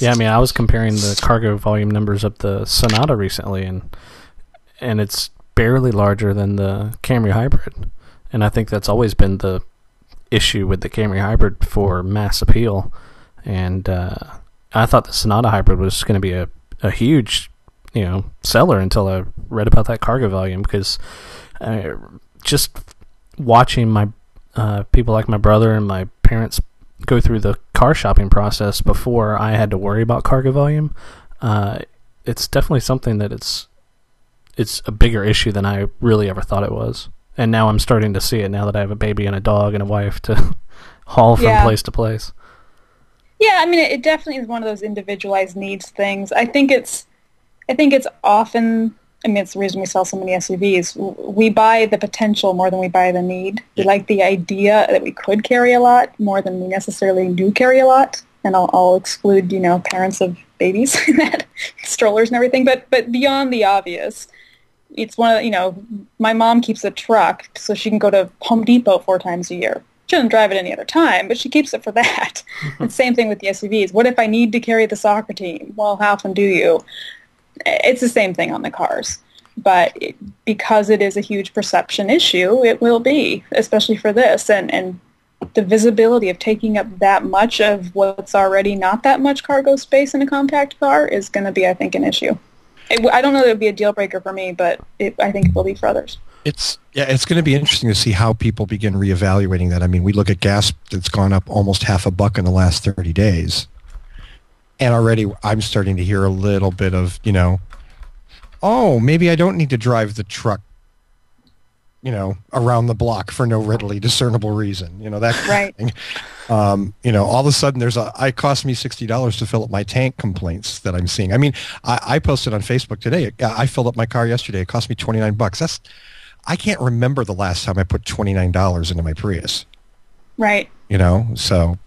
Yeah, I mean, I was comparing the cargo volume numbers of the Sonata recently, and it's barely larger than the Camry Hybrid. And I think that's always been the issue with the Camry Hybrid for mass appeal. And I thought the Sonata Hybrid was going to be a huge, seller until I read about that cargo volume, because just watching my people like my brother and my parents go through the car shopping process before I had to worry about cargo volume, it's definitely something that it's a bigger issue than I really ever thought it was. And now I'm starting to see it now that I have a baby and a dog and a wife to haul from place to place. Yeah, I mean, it definitely is one of those individualized needs things. I think it's often, I mean, it's the reason we sell so many SUVs. We buy the potential more than we buy the need. We like the idea that we could carry a lot more than we necessarily do carry a lot. And I'll exclude, parents of babies in that, strollers and everything. But beyond the obvious, it's one of my mom keeps a truck so she can go to Home Depot 4 times a year. She doesn't drive it any other time, but she keeps it for that. And same thing with the SUVs. What if I need to carry the soccer team? Well, how often do you? It's the same thing on the cars. But because it is a huge perception issue, it will be, especially for this. And the visibility of taking up that much of what's already not that much cargo space in a compact car is going to be, I think, an issue. I don't know that it would be a deal breaker for me, but I think it will be for others. It's going to be interesting to see how people begin reevaluating that. I mean, we look at gas that's gone up almost $1 in the last 30 days. And already I'm starting to hear a little bit of, oh, maybe I don't need to drive the truck, around the block for no readily discernible reason, that kind of thing. All of a sudden it cost me $60 to fill up my tank complaints that I'm seeing. I mean, I posted on Facebook today. I filled up my car yesterday. It cost me $29. I can't remember the last time I put $29 into my Prius. Right. So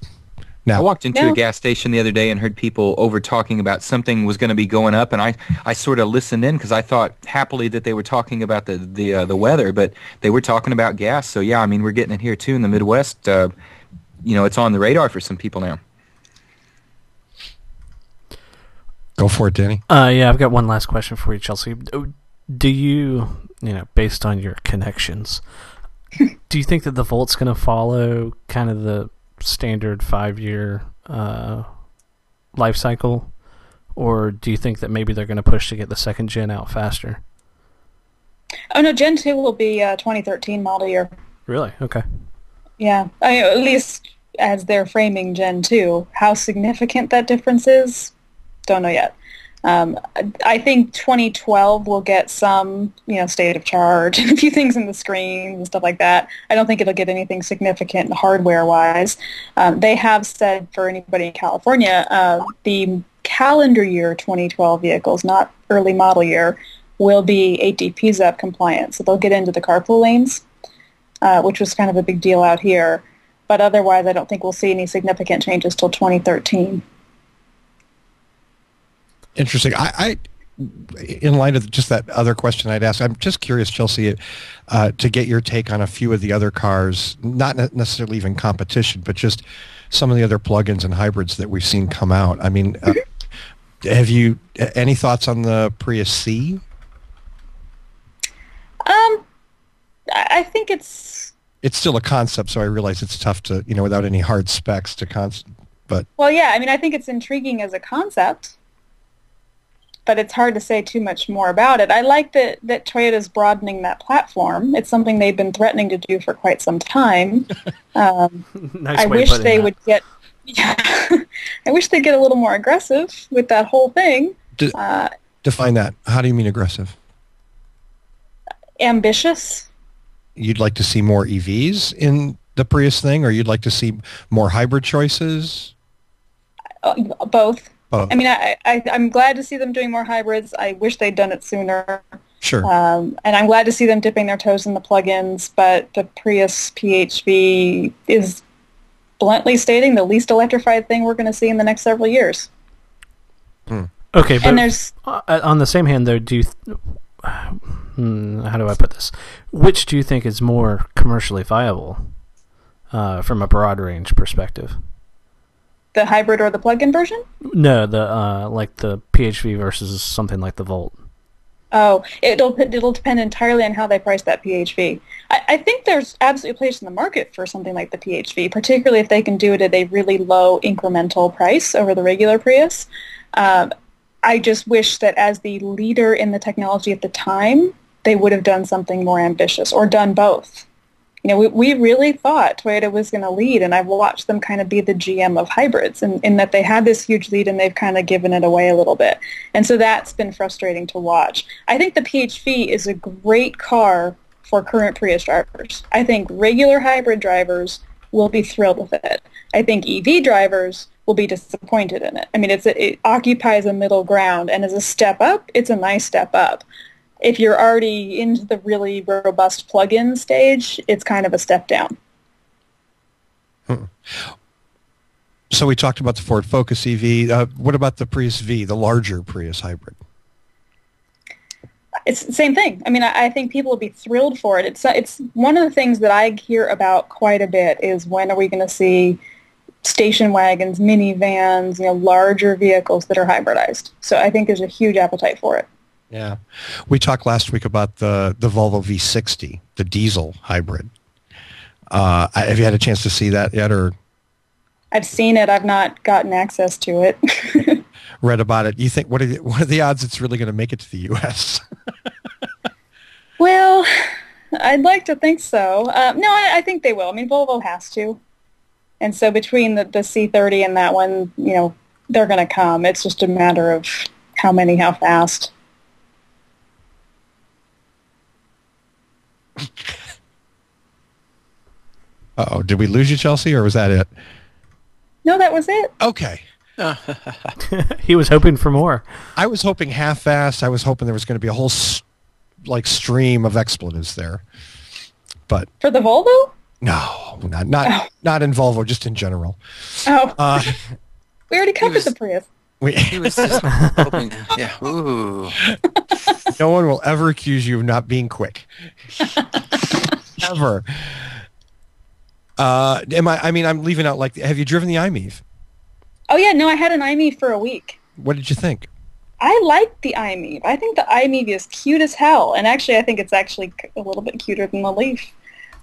now I walked into a gas station the other day and heard people over talking about something was going to be going up, and I sort of listened in because I thought happily that they were talking about the weather, but they were talking about gas. So yeah, I mean, we're getting it here too in the Midwest. It's on the radar for some people now. Go for it, Danny. Yeah, I've got one last question for you, Chelsea. Do you, based on your connections, do you think that the Volt's going to follow kind of the standard 5-year life cycle, or do you think that maybe they're going to push to get the second gen out faster? Oh no, Gen 2 will be 2013 model year. Really? Okay. Yeah, at least as they're framing Gen 2. How significant that difference is, don't know yet. I think 2012 will get some, state of charge and a few things in the screens and stuff like that. I don't think it'll get anything significant hardware-wise. They have said for anybody in California, the calendar year 2012 vehicles, not early model year, will be 8D-PZEP compliant. So they'll get into the carpool lanes, which was kind of a big deal out here. But otherwise, I don't think we'll see any significant changes till 2013. Interesting. I in line of just that other question I'd asked, I'm just curious, Chelsea, to get your take on a few of the other cars, not necessarily even competition, but just some of the other plug-ins and hybrids that we've seen come out. I mean, have you any thoughts on the Prius C? I think it's still a concept, so I realize it's tough to, without any hard specs to but well, yeah. I mean, I think it's intriguing as a concept, but it's hard to say too much more about it. I like that Toyota's broadening that platform. It's something they've been threatening to do for quite some time. Nice I wish they would get. Yeah, I wish they'd get a little more aggressive with that whole thing. Define that. How do you mean aggressive? Ambitious. You'd like to see more EVs in the Prius thing, or you'd like to see more hybrid choices? Both. Both. I mean, I'm glad to see them doing more hybrids. I wish they'd done it sooner. Sure. And I'm glad to see them dipping their toes in the plug-ins, but the Prius PHV is bluntly stating the least electrified thing we're going to see in the next several years. Okay, but and there's on the same hand, though, how do I put this? Which do you think is more commercially viable from a broad range perspective? The hybrid or the plug-in version? No, like the PHV versus something like the Volt. Oh, it'll depend entirely on how they price that PHV. I think there's absolutely a place in the market for something like the PHV, particularly if they can do it at a really low incremental price over the regular Prius. I just wish that as the leader in the technology at the time, they would have done something more ambitious or done both. We really thought Toyota was going to lead, and I've watched them kind of be the GM of hybrids in that they had this huge lead and they've kind of given it away a little bit. And so that's been frustrating to watch. I think the PHV is a great car for current Prius drivers. I think regular hybrid drivers will be thrilled with it. I think EV drivers will be disappointed in it. I mean, it occupies a middle ground, and as a step up, it's a nice step up. If you're already into the really robust plug-in stage, it's kind of a step down. So we talked about the Ford Focus EV. What about the Prius V, the larger Prius hybrid? It's the same thing. I mean, I think people will be thrilled for it. It's one of the things that I hear about quite a bit is when are we going to see station wagons, minivans, larger vehicles that are hybridized. So I think there's a huge appetite for it. Yeah. We talked last week about the Volvo V60, the diesel hybrid. Have you had a chance to see that yet? Or I've seen it. I've not gotten access to it. Read about it. You think what are the odds it's really going to make it to the U.S.? Well, I'd like to think so. No, I think they will. I mean, Volvo has to. And so between the C30 and that one, they're going to come. It's just a matter of how many, how fast. Uh-oh, did we lose you, Chelsea, or was that it? No, that was it. Okay. He was hoping for more. I was hoping half-assed. I was hoping there was going to be a whole stream of expletives there. But for the Volvo? No, not in Volvo, just in general. Oh. We already covered the Prius. He was just hoping. Yeah. Ooh. No one will ever accuse you of not being quick. Ever. I'm leaving out have you driven the iMeave? Oh yeah, no, I had an iMeave for a week. What did you think? I like the iMeave. I think the iMeave is cute as hell, and actually I think it's actually a little bit cuter than the Leaf.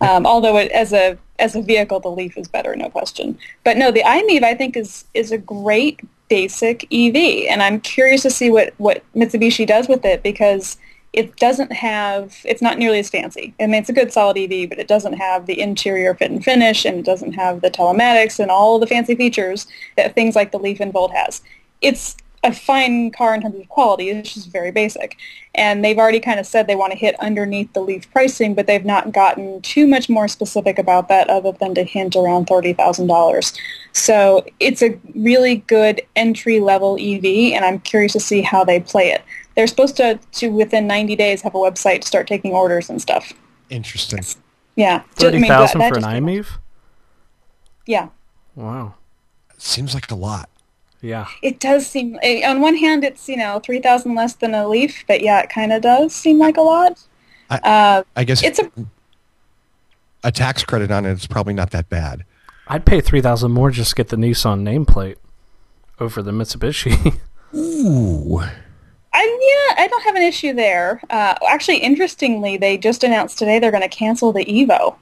Although as a vehicle, the Leaf is better, no question. But no, the iMeave I think is a great basic EV, and I'm curious to see what Mitsubishi does with it, because it doesn't have, it's not nearly as fancy. I mean, it's a good solid EV, but it doesn't have the interior fit and finish, and it doesn't have the telematics and all the fancy features that things like the Leaf and Volt has. It's a fine car in terms of quality. It's just very basic. And they've already kind of said they want to hit underneath the Leaf pricing, but they've not gotten too much more specific about that other than to hint around $30,000. So it's a really good entry-level EV, and I'm curious to see how they play it. They're supposed to within 90 days, have a website to start taking orders and stuff. Interesting. Yeah. 30,000 for an iMove? Yeah. Wow. Seems like a lot. Yeah. It does seem, on one hand, it's, $3,000 less than a Leaf, but yeah, it kind of does seem like a lot. I guess it's a tax credit on it is probably not that bad. I'd pay $3,000 more just to get the Nissan nameplate over the Mitsubishi. Ooh. I don't have an issue there. Actually, interestingly, they just announced today they're going to cancel the Evo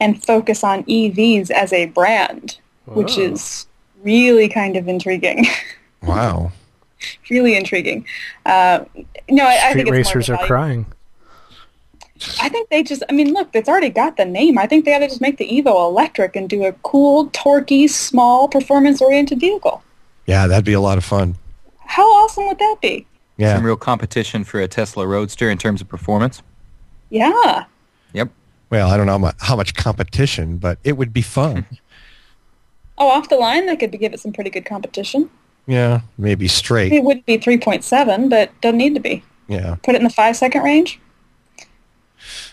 and focus on EVs as a brand, which is really kind of intriguing. Wow. Really intriguing. I think it's racers more are crying. I think they just, look, it's already got the name. I think they ought to just make the Evo electric and do a cool, torquey, small, performance-oriented vehicle. Yeah, that'd be a lot of fun. How awesome would that be? Yeah. Some real competition for a Tesla Roadster in terms of performance. Yeah. Yep. Well, I don't know how much competition, but it would be fun. Oh, off the line, they could give it some pretty good competition. Yeah, maybe straight. It wouldn't be 3.7, but doesn't need to be. Yeah. Put it in the 5-second range.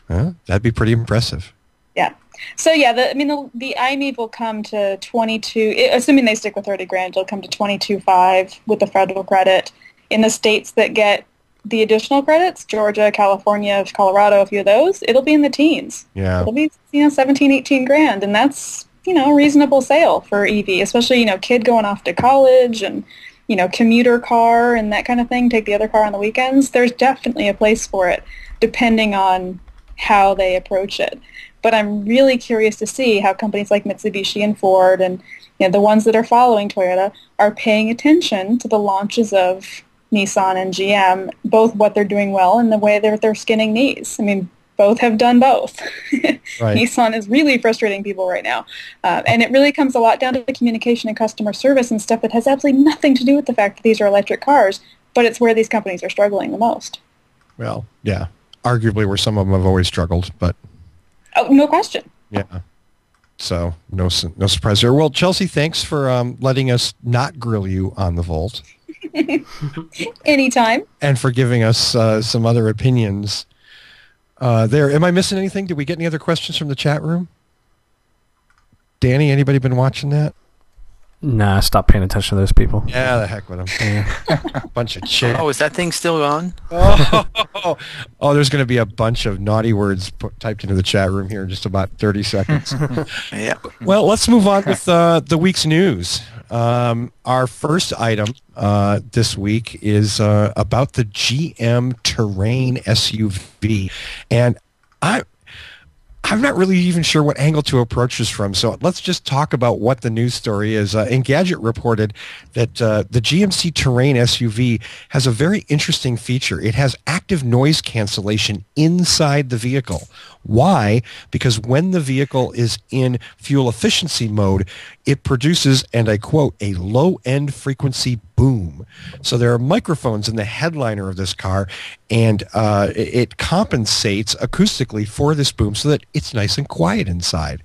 That'd be pretty impressive. Yeah. So yeah, the iMev will come to 22. Assuming they stick with $30,000, it'll come to 22.5 with the federal credit. In the states that get the additional credits, Georgia, California, Colorado, a few of those, it'll be in the teens. Yeah. It'll be 17, 18 grand, and that's a reasonable sale for EV, especially kid going off to college and commuter car and that kind of thing. Take the other car on the weekends. There's definitely a place for it, depending on how they approach it. But I'm really curious to see how companies like Mitsubishi and Ford and the ones that are following Toyota are paying attention to the launches of Nissan and GM, both what they're doing well and the way they're skinning knees. Both have done both. Right. Nissan is really frustrating people right now. And it really comes a lot down to the communication and customer service and stuff that has absolutely nothing to do with the fact that these are electric cars, but it's where these companies are struggling the most. Well, yeah. Arguably where some of them have always struggled, but... Oh, no question. Yeah. So, no surprise there. Well, Chelsea, thanks for letting us not grill you on the Volt. Anytime. And for giving us some other opinions there. Am I missing anything? Did we get any other questions from the chat room? Danny, anybody been watching that? Nah, I stopped paying attention to those people. Yeah, the heck with them. Yeah. Bunch of shit. Oh, is that thing still on? Oh, there's going to be a bunch of naughty words typed into the chat room here in just about 30 seconds. Yeah. Well, let's move on with the week's news. Our first item this week is about the GM Terrain SUV. And I'm not really even sure what angle to approach this from, so let's just talk about what the news story is. Engadget reported that the GMC Terrain SUV has a very interesting feature. It has active noise cancellation inside the vehicle. Why? Because when the vehicle is in fuel efficiency mode, it produces, and I quote, a low-end frequency boom. So there are microphones in the headliner of this car, and it compensates acoustically for this boom so that it's nice and quiet inside.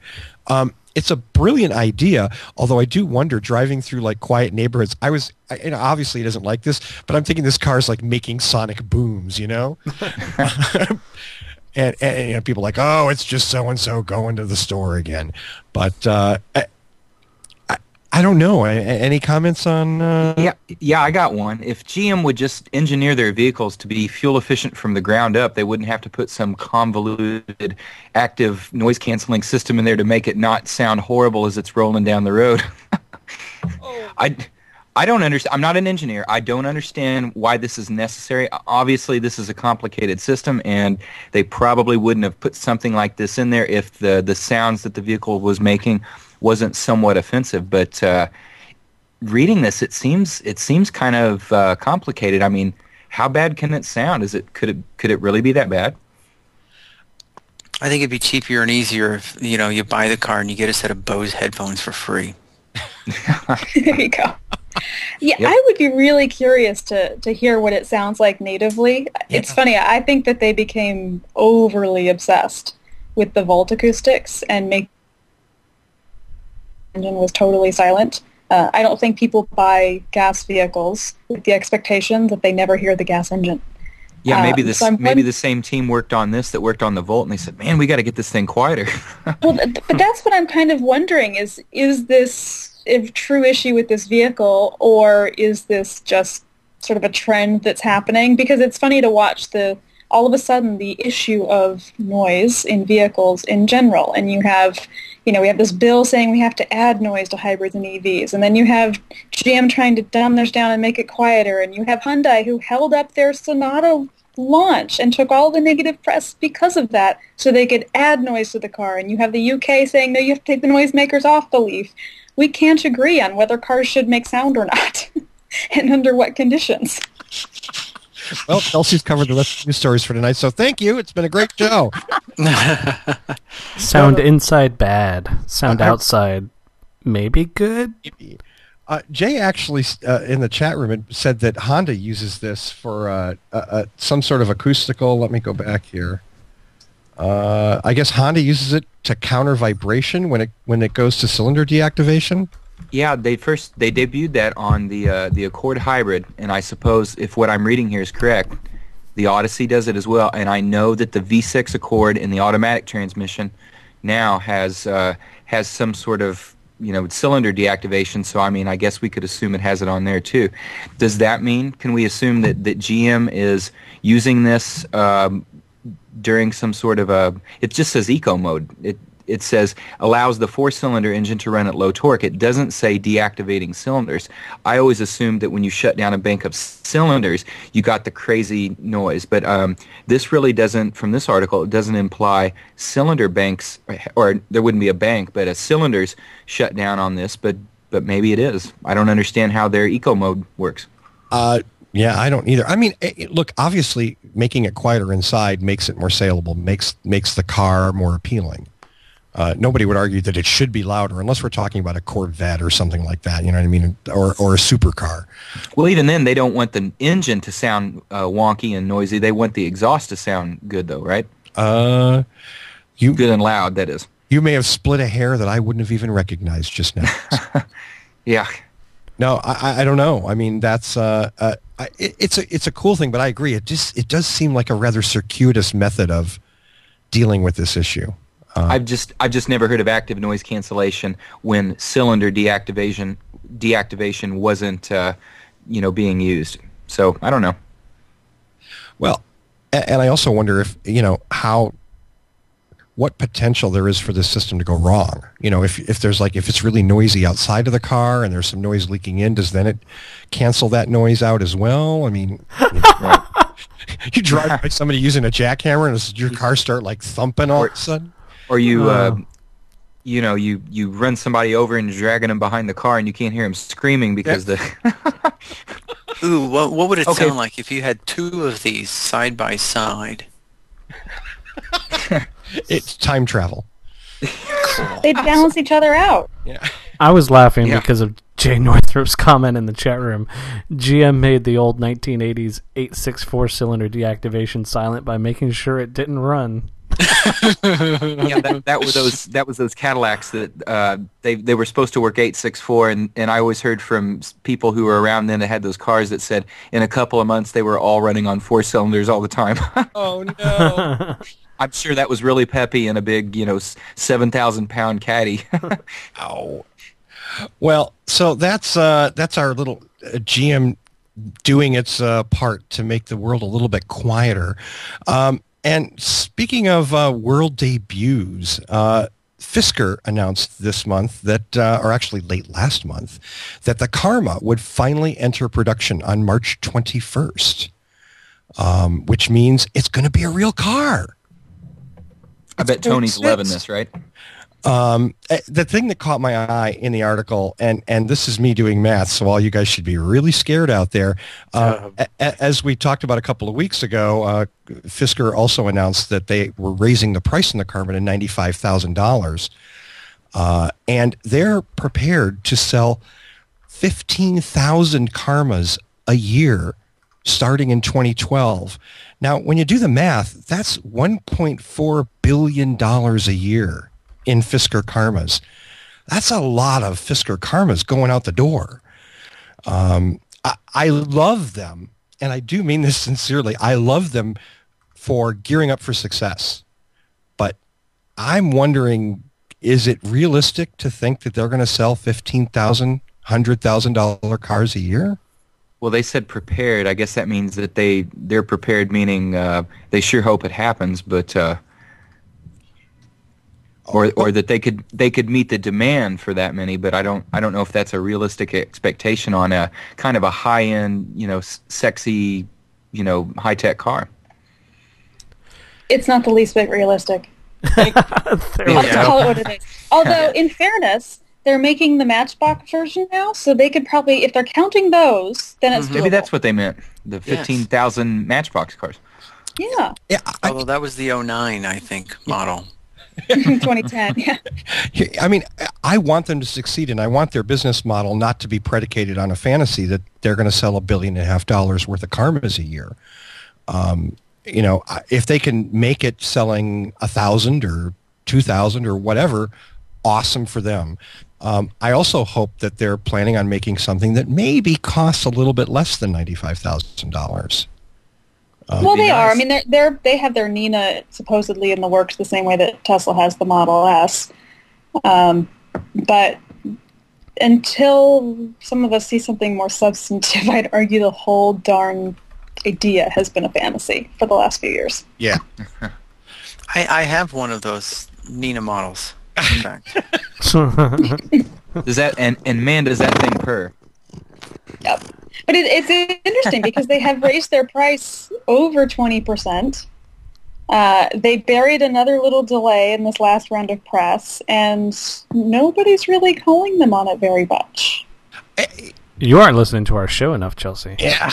It's a brilliant idea, although I do wonder, driving through like quiet neighborhoods, obviously it doesn't like this, but I'm thinking this car is like making sonic booms, And people are like, oh, it's just so-and-so going to the store again. But I don't know. Any comments on... Yeah, I got one. If GM would just engineer their vehicles to be fuel efficient from the ground up, they wouldn't have to put some convoluted active noise-canceling system in there to make it not sound horrible as it's rolling down the road. I don't understand. I'm not an engineer. I don't understand why this is necessary. Obviously, this is a complicated system, and they probably wouldn't have put something like this in there if the sounds that the vehicle was making wasn't somewhat offensive. But reading this, it seems kind of complicated. I mean, how bad can it sound? Could it really be that bad? I think it'd be cheaper and easier if, you buy the car and you get a set of Bose headphones for free. There you go. Yeah, Yep. I would be really curious to hear what it sounds like natively. Yeah. It's funny. I think that they became overly obsessed with the Volt acoustics and make the engine was totally silent. I don't think people buy gas vehicles with the expectation that they never hear the gas engine. Yeah, maybe so I'm maybe the same team worked on this that worked on the Volt, and they said, "Man, we got to get this thing quieter." Well, but that's what I'm kind of wondering is this a true issue with this vehicle, or is this just sort of a trend that's happening? Because it's funny to watch all of a sudden the issue of noise in vehicles in general, and you have, we have this bill saying we have to add noise to hybrids and EVs, and then you have GM trying to dumb theirs down and make it quieter, and you have Hyundai who held up their Sonata launch and took all the negative press because of that so they could add noise to the car, and you have the UK saying, no, you have to take the noisemakers off the Leaf. We can't agree on whether cars should make sound or not and under what conditions. Well, Kelsey's covered the rest of the news stories for tonight, so thank you. It's been a great show. Sound inside bad. Sound outside maybe good. Jay actually, in the chat room, had said that Honda uses this for some sort of acoustical. Let me go back here. I guess Honda uses it to counter vibration when it goes to cylinder deactivation. Yeah, they debuted that on the Accord Hybrid, and I suppose if what I'm reading here is correct, the Odyssey does it as well. And I know that the V6 Accord in the automatic transmission now has some sort of cylinder deactivation. So I mean, I guess we could assume it has it on there too. Does that mean? Can we assume that GM is using this during some sort of a? It just says eco mode. It says allows the 4-cylinder engine to run at low torque. It doesn't say deactivating cylinders. I always assumed that when you shut down a bank of cylinders, you got the crazy noise. But this really doesn't, from this article, it doesn't imply cylinder banks, or there wouldn't be a bank, but a cylinders shut down on this. But maybe it is. I don't understand how their eco mode works. Yeah, I don't either. I mean, look, obviously, making it quieter inside makes it more saleable, makes the car more appealing. Nobody would argue that it should be louder unless we're talking about a Corvette or something like that, you know what I mean, or a supercar. Well, even then, they don't want the engine to sound wonky and noisy. They want the exhaust to sound good, though, right? Good and loud, that is. You may have split a hair that I wouldn't have even recognized just now. Yeah. No, I don't know. I mean, that's it's a cool thing, but I agree. It does seem like a rather circuitous method of dealing with this issue. I've just never heard of active noise cancellation when cylinder deactivation wasn't being used. So I don't know. Well, and I also wonder if what potential there is for this system to go wrong. If it's really noisy outside of the car and there's some noise leaking in, does then it cancel that noise out as well? I mean, right. You drive by somebody using a jackhammer and does your car start like thumping all of a sudden? Or you run somebody over and you're dragging them behind the car and you can't hear them screaming because Ooh, what would it sound like if you had two of these side by side? It's time travel. Cool. They balance each other out. Yeah. I was laughing because of Jay Northrop's comment in the chat room. GM made the old 1980s 864 cylinder deactivation silent by making sure it didn't run. Yeah, that was those Cadillacs that they were supposed to work 864, and I always heard from people who were around then that had those cars that said in a couple of months they were all running on 4 cylinders all the time. Oh no! I'm sure that was really peppy in a big 7,000-pound caddy. Ow. Well, so that's our little GM doing its part to make the world a little bit quieter. And speaking of world debuts, Fisker announced this month that, or actually late last month, that the Karma would finally enter production on March 21st, which means it's going to be a real car. I bet Tony's loving this, right? The thing that caught my eye in the article, and this is me doing math, so all you guys should be really scared out there. As we talked about a couple of weeks ago, Fisker also announced that they were raising the price on the Karma to $95,000. And they're prepared to sell 15,000 Karmas a year starting in 2012. Now, when you do the math, that's $1.4 billion a year in Fisker Karmas. That's a lot of Fisker Karmas going out the door. I love them, and I do mean this sincerely. I love them for gearing up for success. But I'm wondering, is it realistic to think that they're going to sell $15,000, $100,000 cars a year? Well, they said prepared. I guess that means that they're prepared, meaning they sure hope it happens, but or that they could meet the demand for that many. But I don't know if that's a realistic expectation on a kind of a high end, sexy, high tech car. It's not the least bit realistic. I'll call it what it is. Although, in fairness, they're making the Matchbox version now, so they could probably, if they're counting those, then it's maybe that's what they meant. The 15,000 Matchbox cars. Yeah. Although that was the '09, I think, model. 2010, yeah. I mean, I want them to succeed, and I want their business model not to be predicated on a fantasy that they're going to sell $1.5 billion worth of Karmas a year. If they can make it selling 1,000 or 2,000 or whatever, awesome for them. I also hope that they're planning on making something that maybe costs a little bit less than $95,000. Well, they are. I mean, they have their Nina supposedly in the works the same way that Tesla has the Model S. But until some of us see something more substantive, I'd argue the whole darn idea has been a fantasy for the last few years. Yeah. I have one of those Nina models. In fact. Does that and man, does that thing purr? Yep. But it's interesting because they have raised their price over 20%. They buried another little delay in this last round of press, and nobody's really calling them on it very much. You aren't listening to our show enough, Chelsea. Yeah.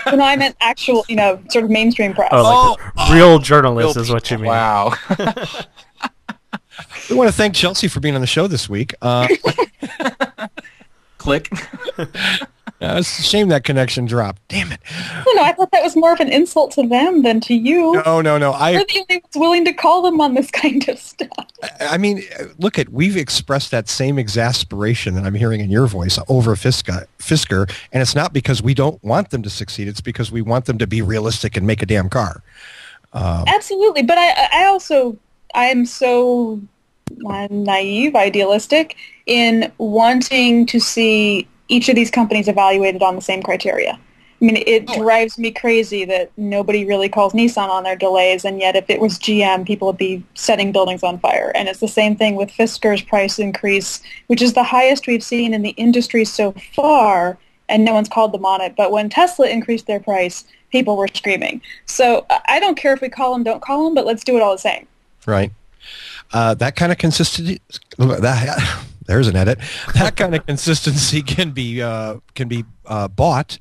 No, I meant actual, sort of mainstream press. Oh, real journalists is what you mean. Wow. We want to thank Chelsea for being on the show this week. Click. It's a shame that connection dropped. Damn it. No, I thought that was more of an insult to them than to you. No. We're the only ones willing to call them on this kind of stuff. I mean, we've expressed that same exasperation that I'm hearing in your voice over Fisker, and it's not because we don't want them to succeed. It's because we want them to be realistic and make a damn car. Absolutely. But I am so naive, idealistic in wanting to see each of these companies evaluated on the same criteria. I mean, it drives me crazy that nobody really calls Nissan on their delays, and yet if it was GM, people would be setting buildings on fire. And it's the same thing with Fisker's price increase, which is the highest we've seen in the industry so far, and no one's called them on it. But when Tesla increased their price, people were screaming. So I don't care if we call them, don't call them, but let's do it all the same. Right. That kind of consistency. There's an edit. That kind of consistency can be bought.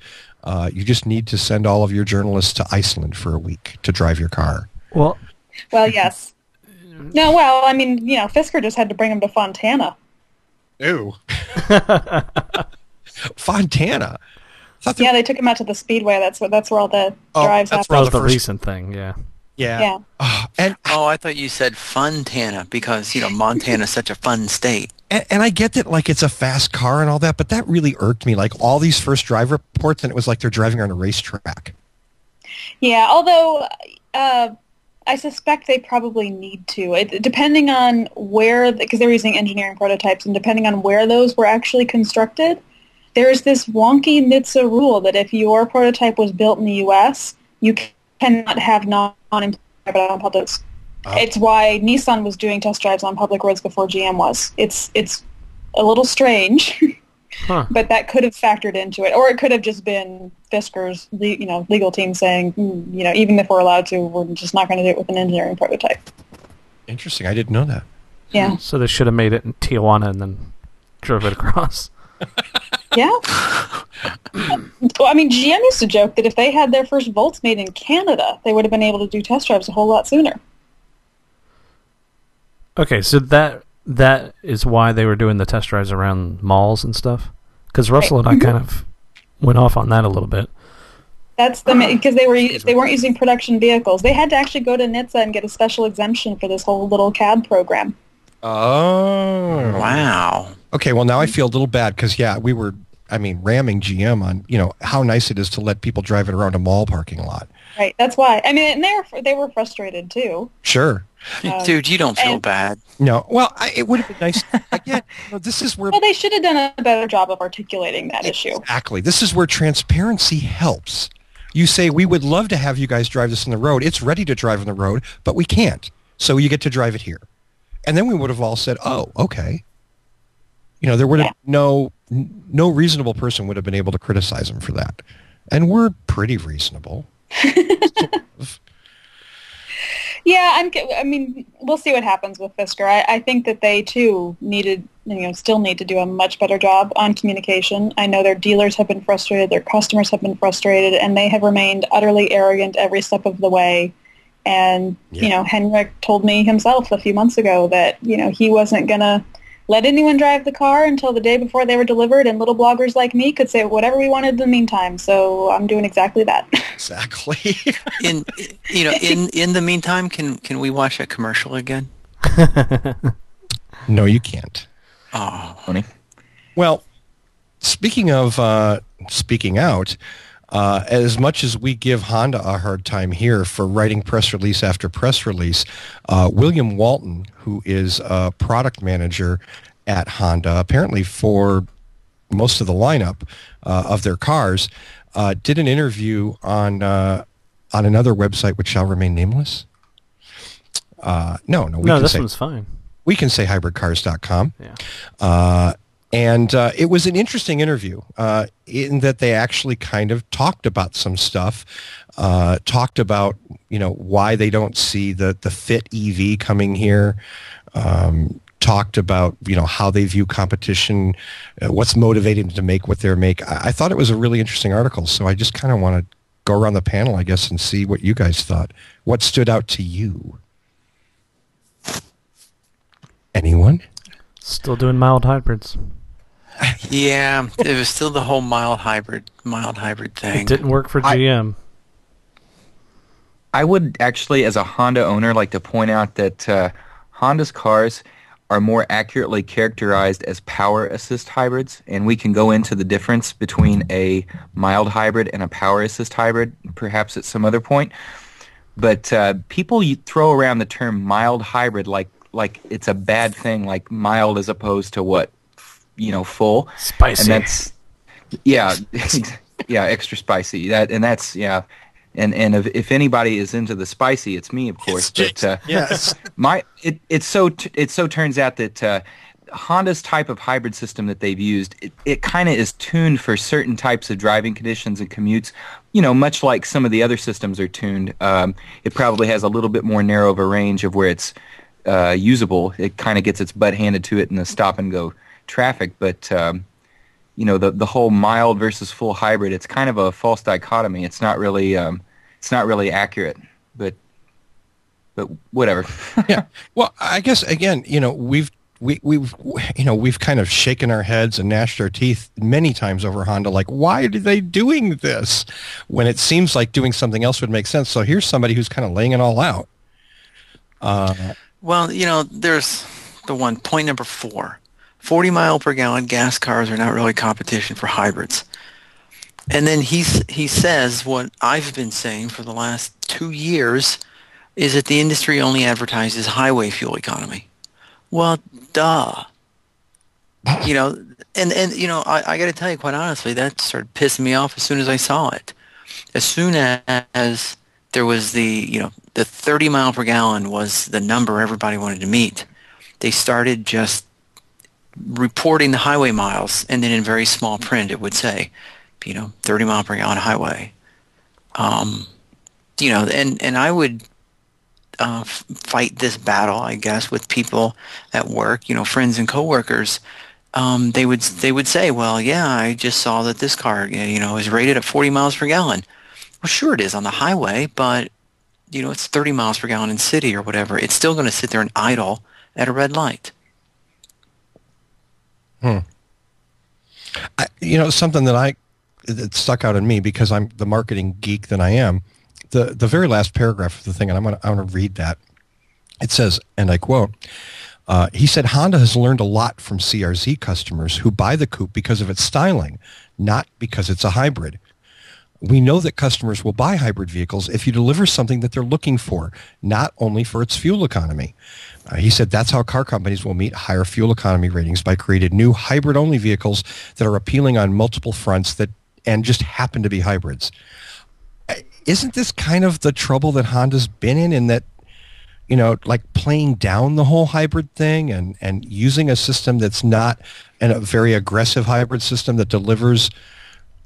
You just need to send all of your journalists to Iceland for a week to drive your car. Well, yes. No, well, I mean, Fisker just had to bring them to Fontana. Ew. Fontana. Yeah, they took him out to the Speedway. That's where all the drives happen. That was the recent thing, yeah. Yeah. I thought you said Fontana because, Montana's such a fun state. And I get that, it's a fast car and all that, but that really irked me. All these first drive reports, and it was like they're driving on a racetrack. Yeah, although I suspect they probably need to. Depending on where, because they're using engineering prototypes, and depending on where those were actually constructed, there's this wonky NHTSA rule that if your prototype was built in the U.S., you cannot have non-employed on public. It's why Nissan was doing test drives on public roads before GM was. It's a little strange, but that could have factored into it, or it could have just been Fisker's legal team saying, even if we're allowed to, we're just not going to do it with an engineering prototype. Interesting. I didn't know that. Yeah. So they should have made it in Tijuana and then drove it across. Yeah. Well, I mean, GM used to joke that if they had their first Volts made in Canada, they would have been able to do test drives a whole lot sooner. Okay, so that is why they were doing the test drives around malls and stuff? Because Russell and I kind of went off on that a little bit. That's because they weren't using production vehicles. They had to actually go to NHTSA and get a special exemption for this whole little cab program. Oh. Wow. Okay, well, now I feel a little bad because, we were, ramming GM on, how nice it is to let people drive it around a mall parking lot. Right, that's why. I mean, and they were frustrated, too. Sure. Dude, you don't feel bad. No, well, it would have been nice. Again, this is where... Well, they should have done a better job of articulating that issue. Exactly. This is where transparency helps. You say, we would love to have you guys drive this on the road. It's ready to drive on the road, but we can't. So you get to drive it here. And then we would have all said, oh, okay. There would have no reasonable person would have been able to criticize them for that. And we're pretty reasonable. Sort of. Yeah, we'll see what happens with Fisker. I think that they, too, still need to do a much better job on communication. I know their dealers have been frustrated, their customers have been frustrated, and they have remained utterly arrogant every step of the way. And, Henrik told me himself a few months ago that, he wasn't going to let anyone drive the car until the day before they were delivered, and little bloggers like me could say whatever we wanted in the meantime. So I'm doing exactly that. Exactly. In the meantime, can we watch that commercial again? No, you can't. Oh, Funny. Well, speaking of speaking out, as much as we give Honda a hard time here for writing press release after press release, William Walton, who is a product manager at Honda, apparently for most of the lineup of their cars, did an interview on another website which shall remain nameless. No, this one's fine. We can say hybridcars.com. Yeah. And it was an interesting interview in that they actually kind of talked about some stuff, talked about, why they don't see the Fit EV coming here, talked about, how they view competition, what's motivating them to make what they make. I thought it was a really interesting article, so I just kind of want to go around the panel, I guess, and see what you guys thought. What stood out to you? Anyone? Still doing mild hybrids. Yeah, it was still the whole mild hybrid thing. It didn't work for GM. I would actually, as a Honda owner, like to point out that Honda's cars are more accurately characterized as power assist hybrids, and we can go into the difference between a mild hybrid and a power assist hybrid, perhaps at some other point. But people throw around the term mild hybrid like it's a bad thing, like mild as opposed to what? Full. Spicy. And that's, extra spicy. And if anybody is into the spicy, it's me, of course. But yes, it so turns out that Honda's type of hybrid system that they've used, it kind of is tuned for certain types of driving conditions and commutes. Much like some of the other systems are tuned. It probably has a little bit more narrow of a range of where it's usable. It kind of gets its butt handed to it in the stop and go traffic, but the whole mild versus full hybrid, it's kind of a false dichotomy. It's not really accurate, but whatever. Yeah. Well, I guess again, we've kind of shaken our heads and gnashed our teeth many times over Honda. Like, why are they doing this when it seems like doing something else would make sense? So here's somebody who's kind of laying it all out. Well, there's the one point number 4. 40 mile per gallon gas cars are not really competition for hybrids. And then he says what I've been saying for the last 2 years is that the industry only advertises highway fuel economy. Well, duh. I got to tell you quite honestly, that started pissing me off as soon as I saw it. As soon as there was the 30 mile per gallon was the number everybody wanted to meet, they started just reporting the highway miles, and then in very small print it would say, 30 mile per gallon highway. And fight this battle, I guess, with people at work, friends and coworkers. They would say, well, yeah, I just saw that this car, is rated at 40 miles per gallon. Well, sure it is on the highway, but, it's 30 miles per gallon in city or whatever. It's still going to sit there and idle at a red light. Something that stuck out in me because I'm the marketing geek that I am, the very last paragraph of the thing, and I want to read that. It says, and I quote, he said, Honda has learned a lot from CRZ customers who buy the coupe because of its styling, not because it's a hybrid. We know that customers will buy hybrid vehicles if you deliver something that they're looking for, not only for its fuel economy. He said that's how car companies will meet higher fuel economy ratings, by creating new hybrid-only vehicles that are appealing on multiple fronts and just happen to be hybrids. Isn't this kind of the trouble that Honda's been in that, like playing down the whole hybrid thing and using a system that's not a very aggressive hybrid system that delivers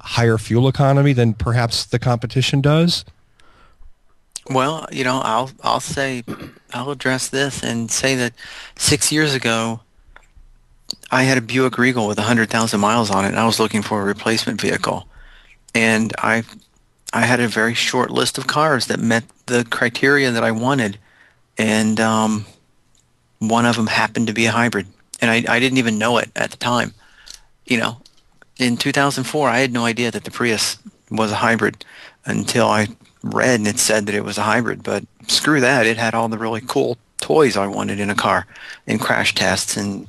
higher fuel economy than perhaps the competition does? Well, I'll address this and say that 6 years ago, I had a Buick Regal with 100,000 miles on it, and I was looking for a replacement vehicle. And I had a very short list of cars that met the criteria that I wanted, and one of them happened to be a hybrid. And I didn't even know it at the time. In 2004, I had no idea that the Prius was a hybrid until I read and it said that it was a hybrid. But screw that. It had all the really cool toys I wanted in a car, and crash tests and,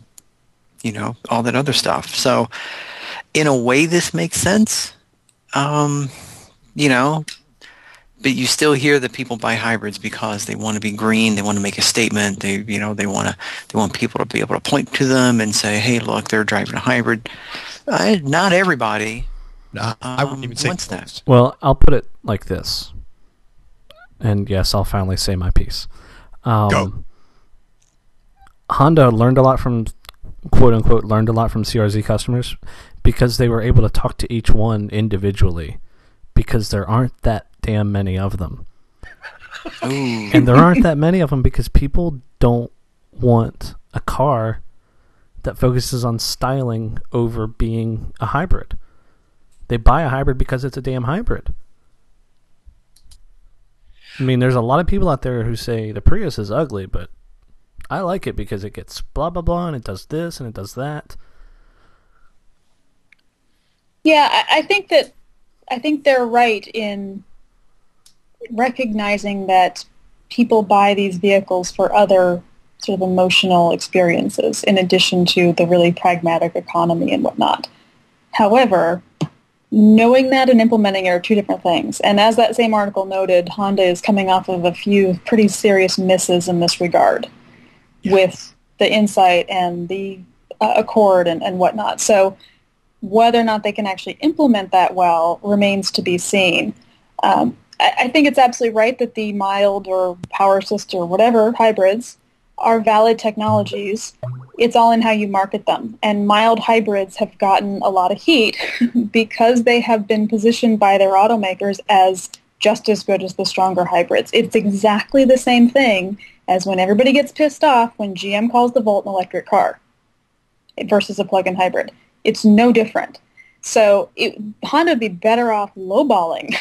all that other stuff. So in a way, this makes sense. But you still hear that people buy hybrids because they want to be green. They want to make a statement. They want people to be able to point to them and say, "Hey, look, they're driving a hybrid." Not everybody. I wouldn't even say wants that. Well, I'll put it like this, and yes, I'll finally say my piece. Go. Honda learned a lot from, quote unquote, CRZ customers because they were able to talk to each one individually, because there aren't that damn many of them. Ooh. And there aren't that many of them because people don't want a car that focuses on styling over being a hybrid. They buy a hybrid because it's a damn hybrid. I mean, there's a lot of people out there who say the Prius is ugly, but I like it because it gets blah, blah, blah, and it does this and it does that. Yeah, I think they're right in recognizing that people buy these vehicles for other sort of emotional experiences in addition to the really pragmatic economy and whatnot. However, knowing that and implementing it are two different things. And as that same article noted, Honda is coming off of a few pretty serious misses in this regard with the Insight and the Accord and whatnot. So whether or not they can actually implement that well remains to be seen. I think it's absolutely right that the mild or power assist or whatever hybrids are valid technologies. It's all in how you market them. And mild hybrids have gotten a lot of heat because they have been positioned by their automakers as just as good as the stronger hybrids. It's exactly the same thing as when everybody gets pissed off when GM calls the Volt an electric car versus a plug-in hybrid. It's no different. So Honda would be better off lowballing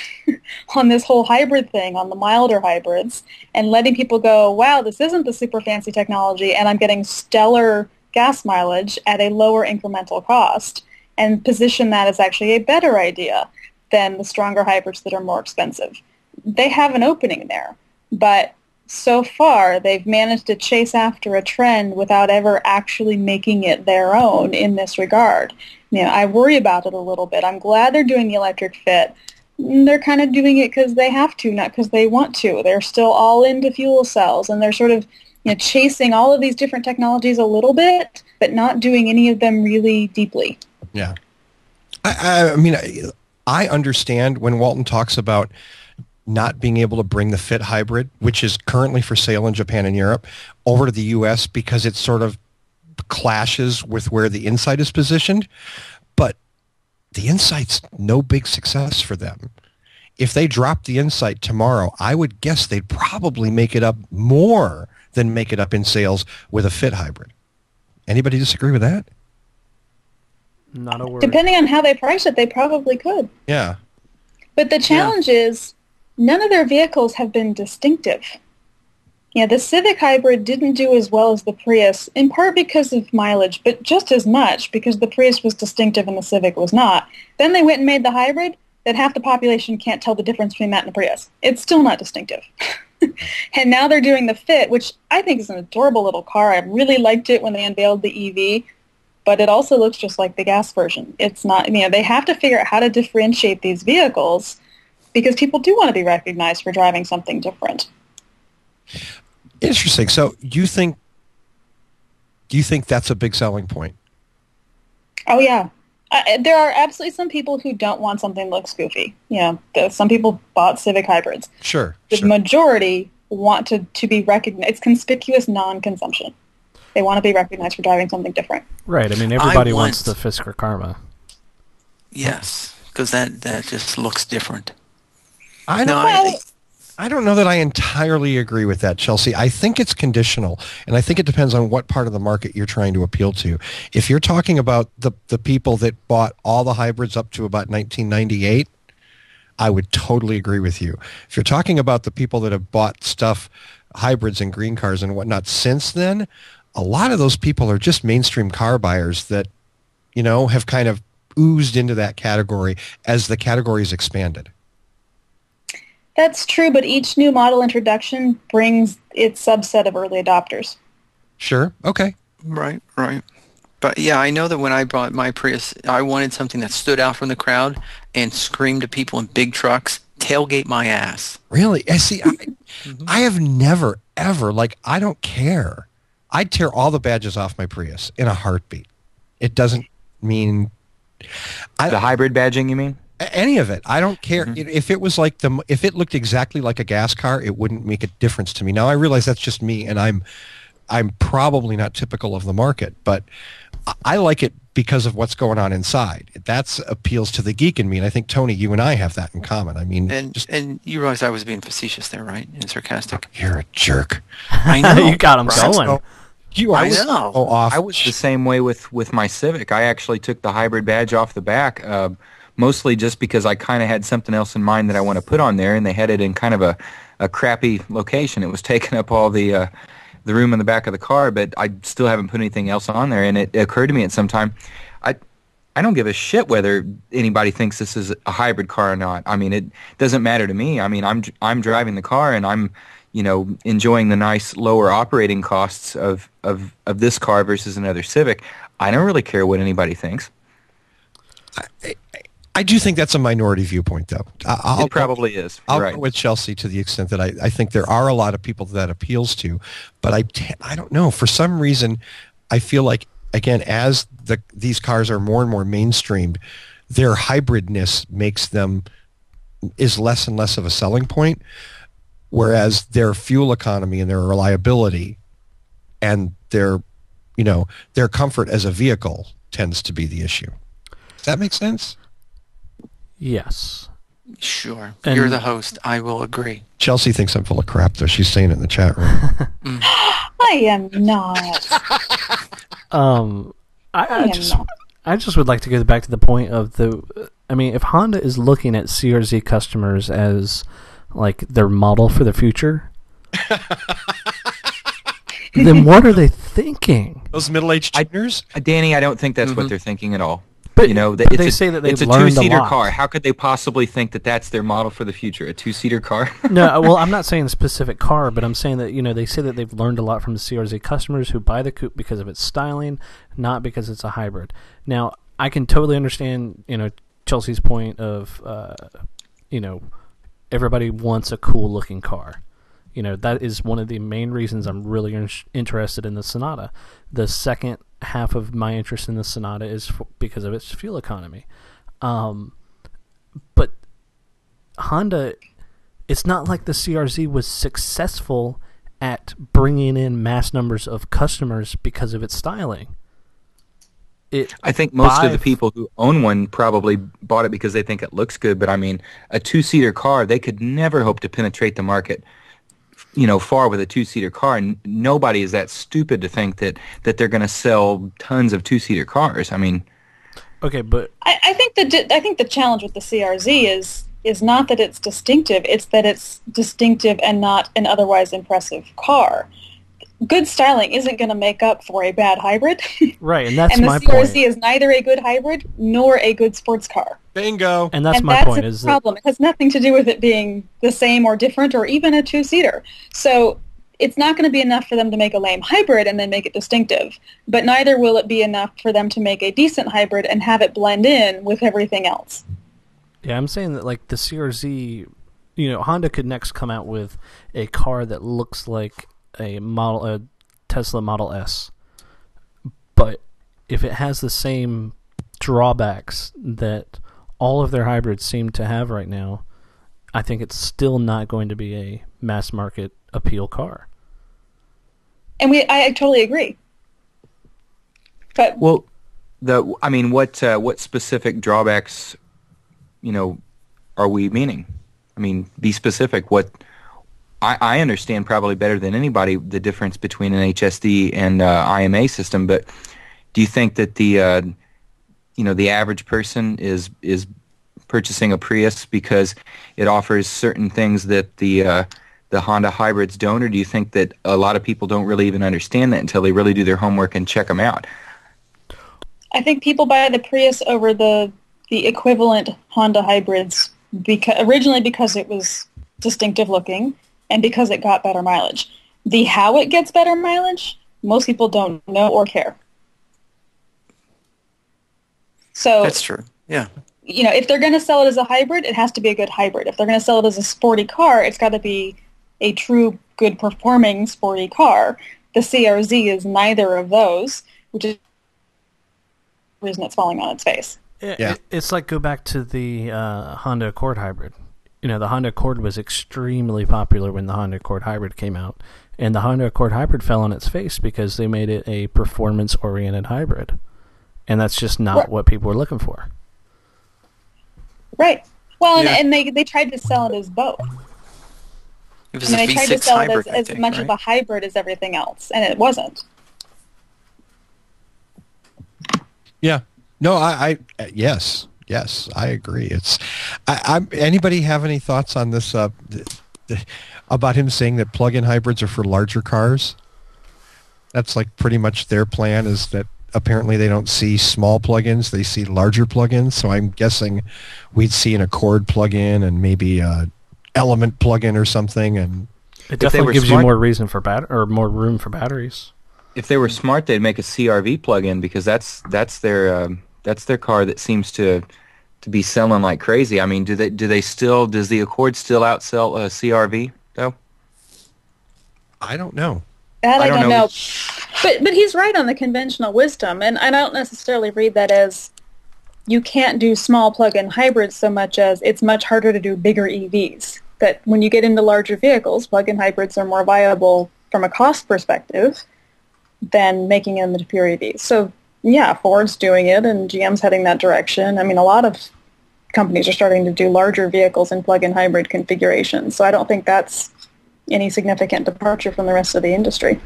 on this whole hybrid thing, on the milder hybrids, and letting people go, wow, this isn't the super fancy technology, and I'm getting stellar gas mileage at a lower incremental cost, and position that as actually a better idea than the stronger hybrids that are more expensive. They have an opening there, but so far they've managed to chase after a trend without ever actually making it their own in this regard. I worry about it a little bit. I'm glad they're doing the electric fit. They're kind of doing it because they have to, not because they want to. They're still all into fuel cells, and they're sort of chasing all of these different technologies a little bit, but not doing any of them really deeply. Yeah. I mean, I understand when Walton talks about not being able to bring the Fit hybrid, which is currently for sale in Japan and Europe, over to the U.S. because it sort of clashes with where the Insight is positioned. But the Insight's no big success for them. if they dropped the Insight tomorrow, I would guess they'd probably make it up more than make it up in sales with a fit hybrid. Anybody disagree with that? Not a word. Depending on how they price it, they probably could. Yeah. But the challenge is none of their vehicles have been distinctive. Yeah, the Civic Hybrid didn't do as well as the Prius, in part because of mileage, but just as much because the Prius was distinctive and the Civic was not. Then they went and made the Hybrid that half the population can't tell the difference between that and the Prius. It's still not distinctive. And now they're doing the Fit, which I think is an adorable little car. I really liked it when they unveiled the EV, but it also looks just like the gas version. It's not, they have to figure out how to differentiate these vehicles because people do want to be recognized for driving something different. Interesting. So do you think that's a big selling point? Oh, yeah. There are absolutely some people who don't want something that looks goofy. Some people bought Civic Hybrids. Sure. The majority want to be recognized. It's conspicuous non-consumption. They want to be recognized for driving something different. Right. I mean, everybody wants the Fisker Karma. Yes, because that just looks different. I don't know that I entirely agree with that, Chelsea. I think it's conditional, and I think it depends on what part of the market you're trying to appeal to. If you're talking about the people that bought all the hybrids up to about 1998, I would totally agree with you. If you're talking about the people that have bought stuff, hybrids and green cars and whatnot since then, a lot of those people are just mainstream car buyers that, have kind of oozed into that category as the category's expanded. That's true, but each new model introduction brings its subset of early adopters. Sure. Okay. Right. But yeah, I know that when I bought my Prius, I wanted something that stood out from the crowd and screamed to people in big trucks, tailgate my ass. Really? See, I have never, ever, I don't care. I'd tear all the badges off my Prius in a heartbeat. It doesn't mean... The hybrid badging, you mean? Any of it. I don't care. If it was if it looked exactly like a gas car, it wouldn't make a difference to me. Now, I realize that's just me, and I'm probably not typical of the market, but I like it because of what's going on inside. That appeals to the geek in me, and I think, Tony, you and I have that in common. I mean... And you realize I was being facetious there, right? And sarcastic. You're a jerk. I know. You got him going. I know. Off. I was the same way with my Civic. I actually took the hybrid badge off the back, mostly just because I kind of had something else in mind that I want to put on there, and they had it in kind of a crappy location. It was taking up all the room in the back of the car, but I still haven't put anything else on there, and it occurred to me at some time, I don't give a shit whether anybody thinks this is a hybrid car or not. I mean, it doesn't matter to me. I mean, I'm driving the car, and I'm enjoying the nice lower operating costs of this car versus another Civic. I don't really care what anybody thinks. I do think that's a minority viewpoint, though. It probably is. I'll right. go with Chelsea to the extent that I think there are a lot of people that appeals to, but I don't know. For some reason, I feel like, again, as these cars are more and more mainstreamed, their hybridness is less and less of a selling point, whereas their fuel economy and their reliability and their comfort as a vehicle tends to be the issue. Does that make sense? Yes. Sure. You're the host. I will agree. Chelsea thinks I'm full of crap, though. She's saying it in the chat room. I am not. I just would like to go back to the point of if Honda is looking at CRZ customers as their model for the future, then what are they thinking? Those middle-aged tuners? Danny, I don't think that's what they're thinking at all. But they say that they've learned a lot. It's a two-seater car. How could they possibly think that that's their model for the future? A two-seater car? No, well, I'm not saying a specific car, but I'm saying that they say that they've learned a lot from the CRZ customers who buy the coupe because of its styling, not because it's a hybrid. Now, I can totally understand Chelsea's point of everybody wants a cool-looking car. That is one of the main reasons I'm really interested in the Sonata. The second half of my interest in the Sonata is because of its fuel economy. But Honda, it's not like the CRZ was successful at bringing in mass numbers of customers because of its styling. I think most of the people who own one probably bought it because they think it looks good. But I mean, a two-seater car, they could never hope to penetrate the market, far with a two-seater car. And nobody is that stupid to think that they're going to sell tons of two-seater cars. I mean, okay, but I think the challenge with the CRZ is not that it's distinctive; it's that it's distinctive and not an otherwise impressive car. Good styling isn't going to make up for a bad hybrid. Right, and that's and my the CRZ point. is neither a good hybrid nor a good sports car. Bingo. And that's my point. That's a problem. It has nothing to do with it being the same or different or even a two-seater. So it's not going to be enough for them to make a lame hybrid and then make it distinctive. But neither will it be enough for them to make a decent hybrid and have it blend in with everything else. Yeah, I'm saying that like the CRZ, Honda could next come out with a car that looks like a Tesla Model S, but if it has the same drawbacks that all of their hybrids seem to have right now, I think it's still not going to be a mass market appeal car. And I totally agree. But well, what specific drawbacks, are we meaning? I mean, be specific. What I understand probably better than anybody the difference between an HSD and IMA system, but do you think that the average person is purchasing a Prius because it offers certain things that the Honda hybrids don't, or do you think that a lot of people don't really even understand that until they really do their homework and check them out? I think people buy the Prius over the equivalent Honda hybrids originally because it was distinctive looking and because it got better mileage. The how it gets better mileage, most people don't know or care. So That's true. Yeah. If they're going to sell it as a hybrid, it has to be a good hybrid. If they're going to sell it as a sporty car, it's got to be a true good performing sporty car. The CRZ is neither of those, which is the reason it's falling on its face. Yeah. It's like go back to the Honda Accord hybrid. The Honda Accord was extremely popular when the Honda Accord hybrid came out, and the Honda Accord hybrid fell on its face because they made it a performance-oriented hybrid, and that's just not what people were looking for. Right. Well, and they tried to sell it as both. It was a they V6 tried to sell hybrid, it as much of a hybrid as everything else, and it wasn't. Yeah. No, yes, I agree. Anybody have any thoughts on this about him saying that plug-in hybrids are for larger cars? That's like pretty much their plan, is that apparently they don't see small plug-ins, they see larger plug-ins. So I'm guessing we'd see an Accord plug-in and maybe a Element plug-in or something. And it definitely gives you more reason for more room for batteries. If they were smart, they'd make a CRV plug-in because that's their car that seems to be selling like crazy. I mean, does the Accord still outsell a CRV though? I don't know. That I don't know. But he's right on the conventional wisdom, and I don't necessarily read that as you can't do small plug-in hybrids so much as it's much harder to do bigger EVs. That when you get into larger vehicles, plug-in hybrids are more viable from a cost perspective than making them into pure EVs. So yeah, Ford's doing it, and GM's heading that direction. I mean, a lot of companies are starting to do larger vehicles in plug-in hybrid configurations. So I don't think that's any significant departure from the rest of the industry.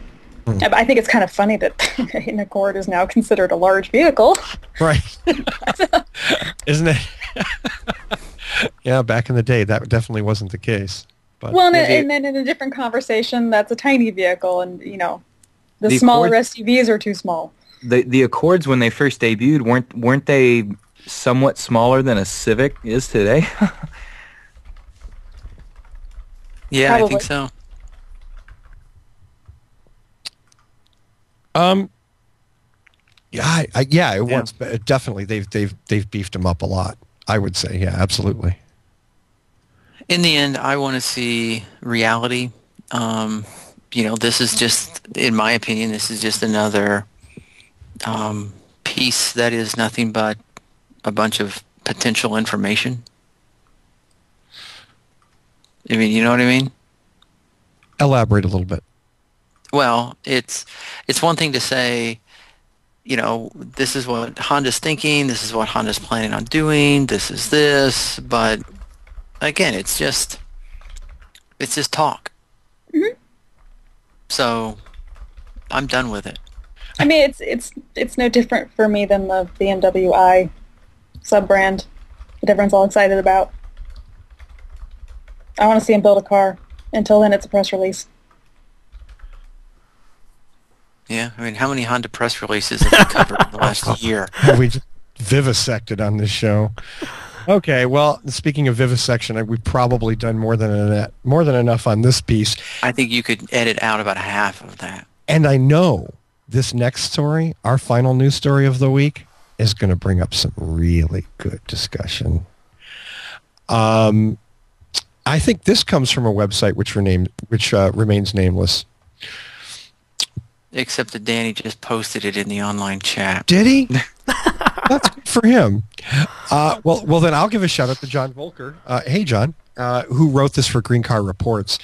I think it's kind of funny that an Accord is now considered a large vehicle. Right. Isn't it? Yeah, back in the day, that definitely wasn't the case. But well, and then in a different conversation, that's a tiny vehicle, and the smaller Accord, SUVs are too small. The Accords, when they first debuted, weren't they somewhat smaller than a Civic is today? Yeah, probably. I think so. It was definitely they've beefed them up a lot. I would say, yeah, absolutely. In the end, I want to see reality. This is just, in my opinion, this is just another piece that is nothing but a bunch of potential information. I mean, you know what I mean? Elaborate a little bit. Well, it's one thing to say, this is what Honda's thinking, this is what Honda's planning on doing, this is this, but again, it's just talk. Mm-hmm. So I'm done with it. I mean, it's no different for me than the BMW i sub-brand that everyone's all excited about. I want to see him build a car. Until then, it's a press release. Yeah, I mean, how many Honda press releases have we covered in the last year? We just vivisected on this show. Okay, well, speaking of vivisection, we've probably done more than enough on this piece. I think you could edit out about half of that. And I know this next story, our final news story of the week, is going to bring up some really good discussion. I think this comes from a website which remains nameless. Except that Danny just posted it in the online chat. Did he? That's good for him. Well, then I'll give a shout out to John Volker. Hey, John, who wrote this for Green Car Reports.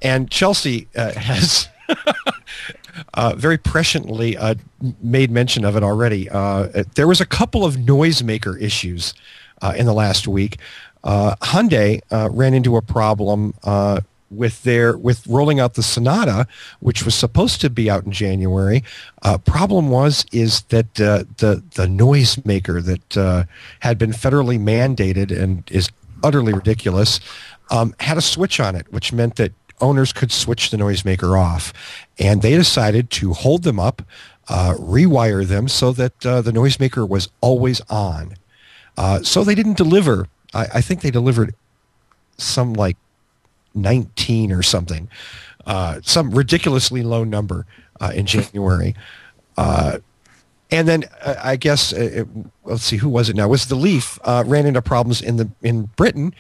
And Chelsea has very presciently made mention of it already. There was a couple of noisemaker issues in the last week. Hyundai ran into a problem with rolling out the Sonata, which was supposed to be out in January. Problem is that the noisemaker that had been federally mandated and is utterly ridiculous had a switch on it, which meant that owners could switch the noisemaker off. And they decided to hold them up, rewire them so that the noisemaker was always on. So they didn't deliver. I think they delivered some 19 or something, some ridiculously low number in January. And then I guess, let's see, who was it now? It was the Leaf ran into problems in Britain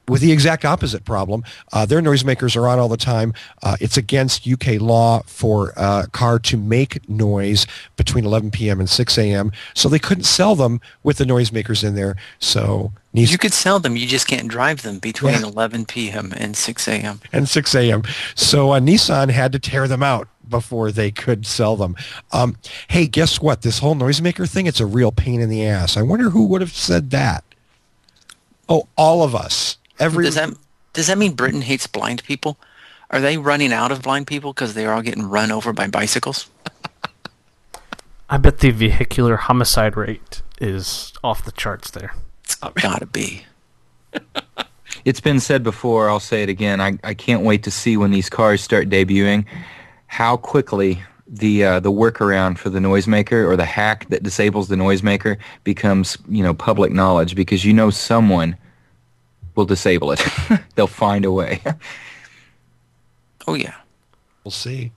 with the exact opposite problem. Their noisemakers are on all the time. It's against UK law for a car to make noise between 11 p.m. and 6 a.m., so they couldn't sell them with the noisemakers in there. So you could sell them, you just can't drive them between 11 p.m. and 6 a.m. And 6 a.m. So Nissan had to tear them out before they could sell them. Hey, guess what? This whole noisemaker thing, it's a real pain in the ass. I wonder who would have said that. Oh, all of us. Does that mean Britain hates blind people? Are they running out of blind people because they're all getting run over by bicycles? I bet the vehicular homicide rate is off the charts there. It's gotta be. It's been said before, I'll say it again, I can't wait to see when these cars start debuting how quickly the workaround for the noisemaker or the hack that disables the noisemaker becomes, public knowledge, because someone will disable it. They'll find a way. Oh, yeah. We'll see.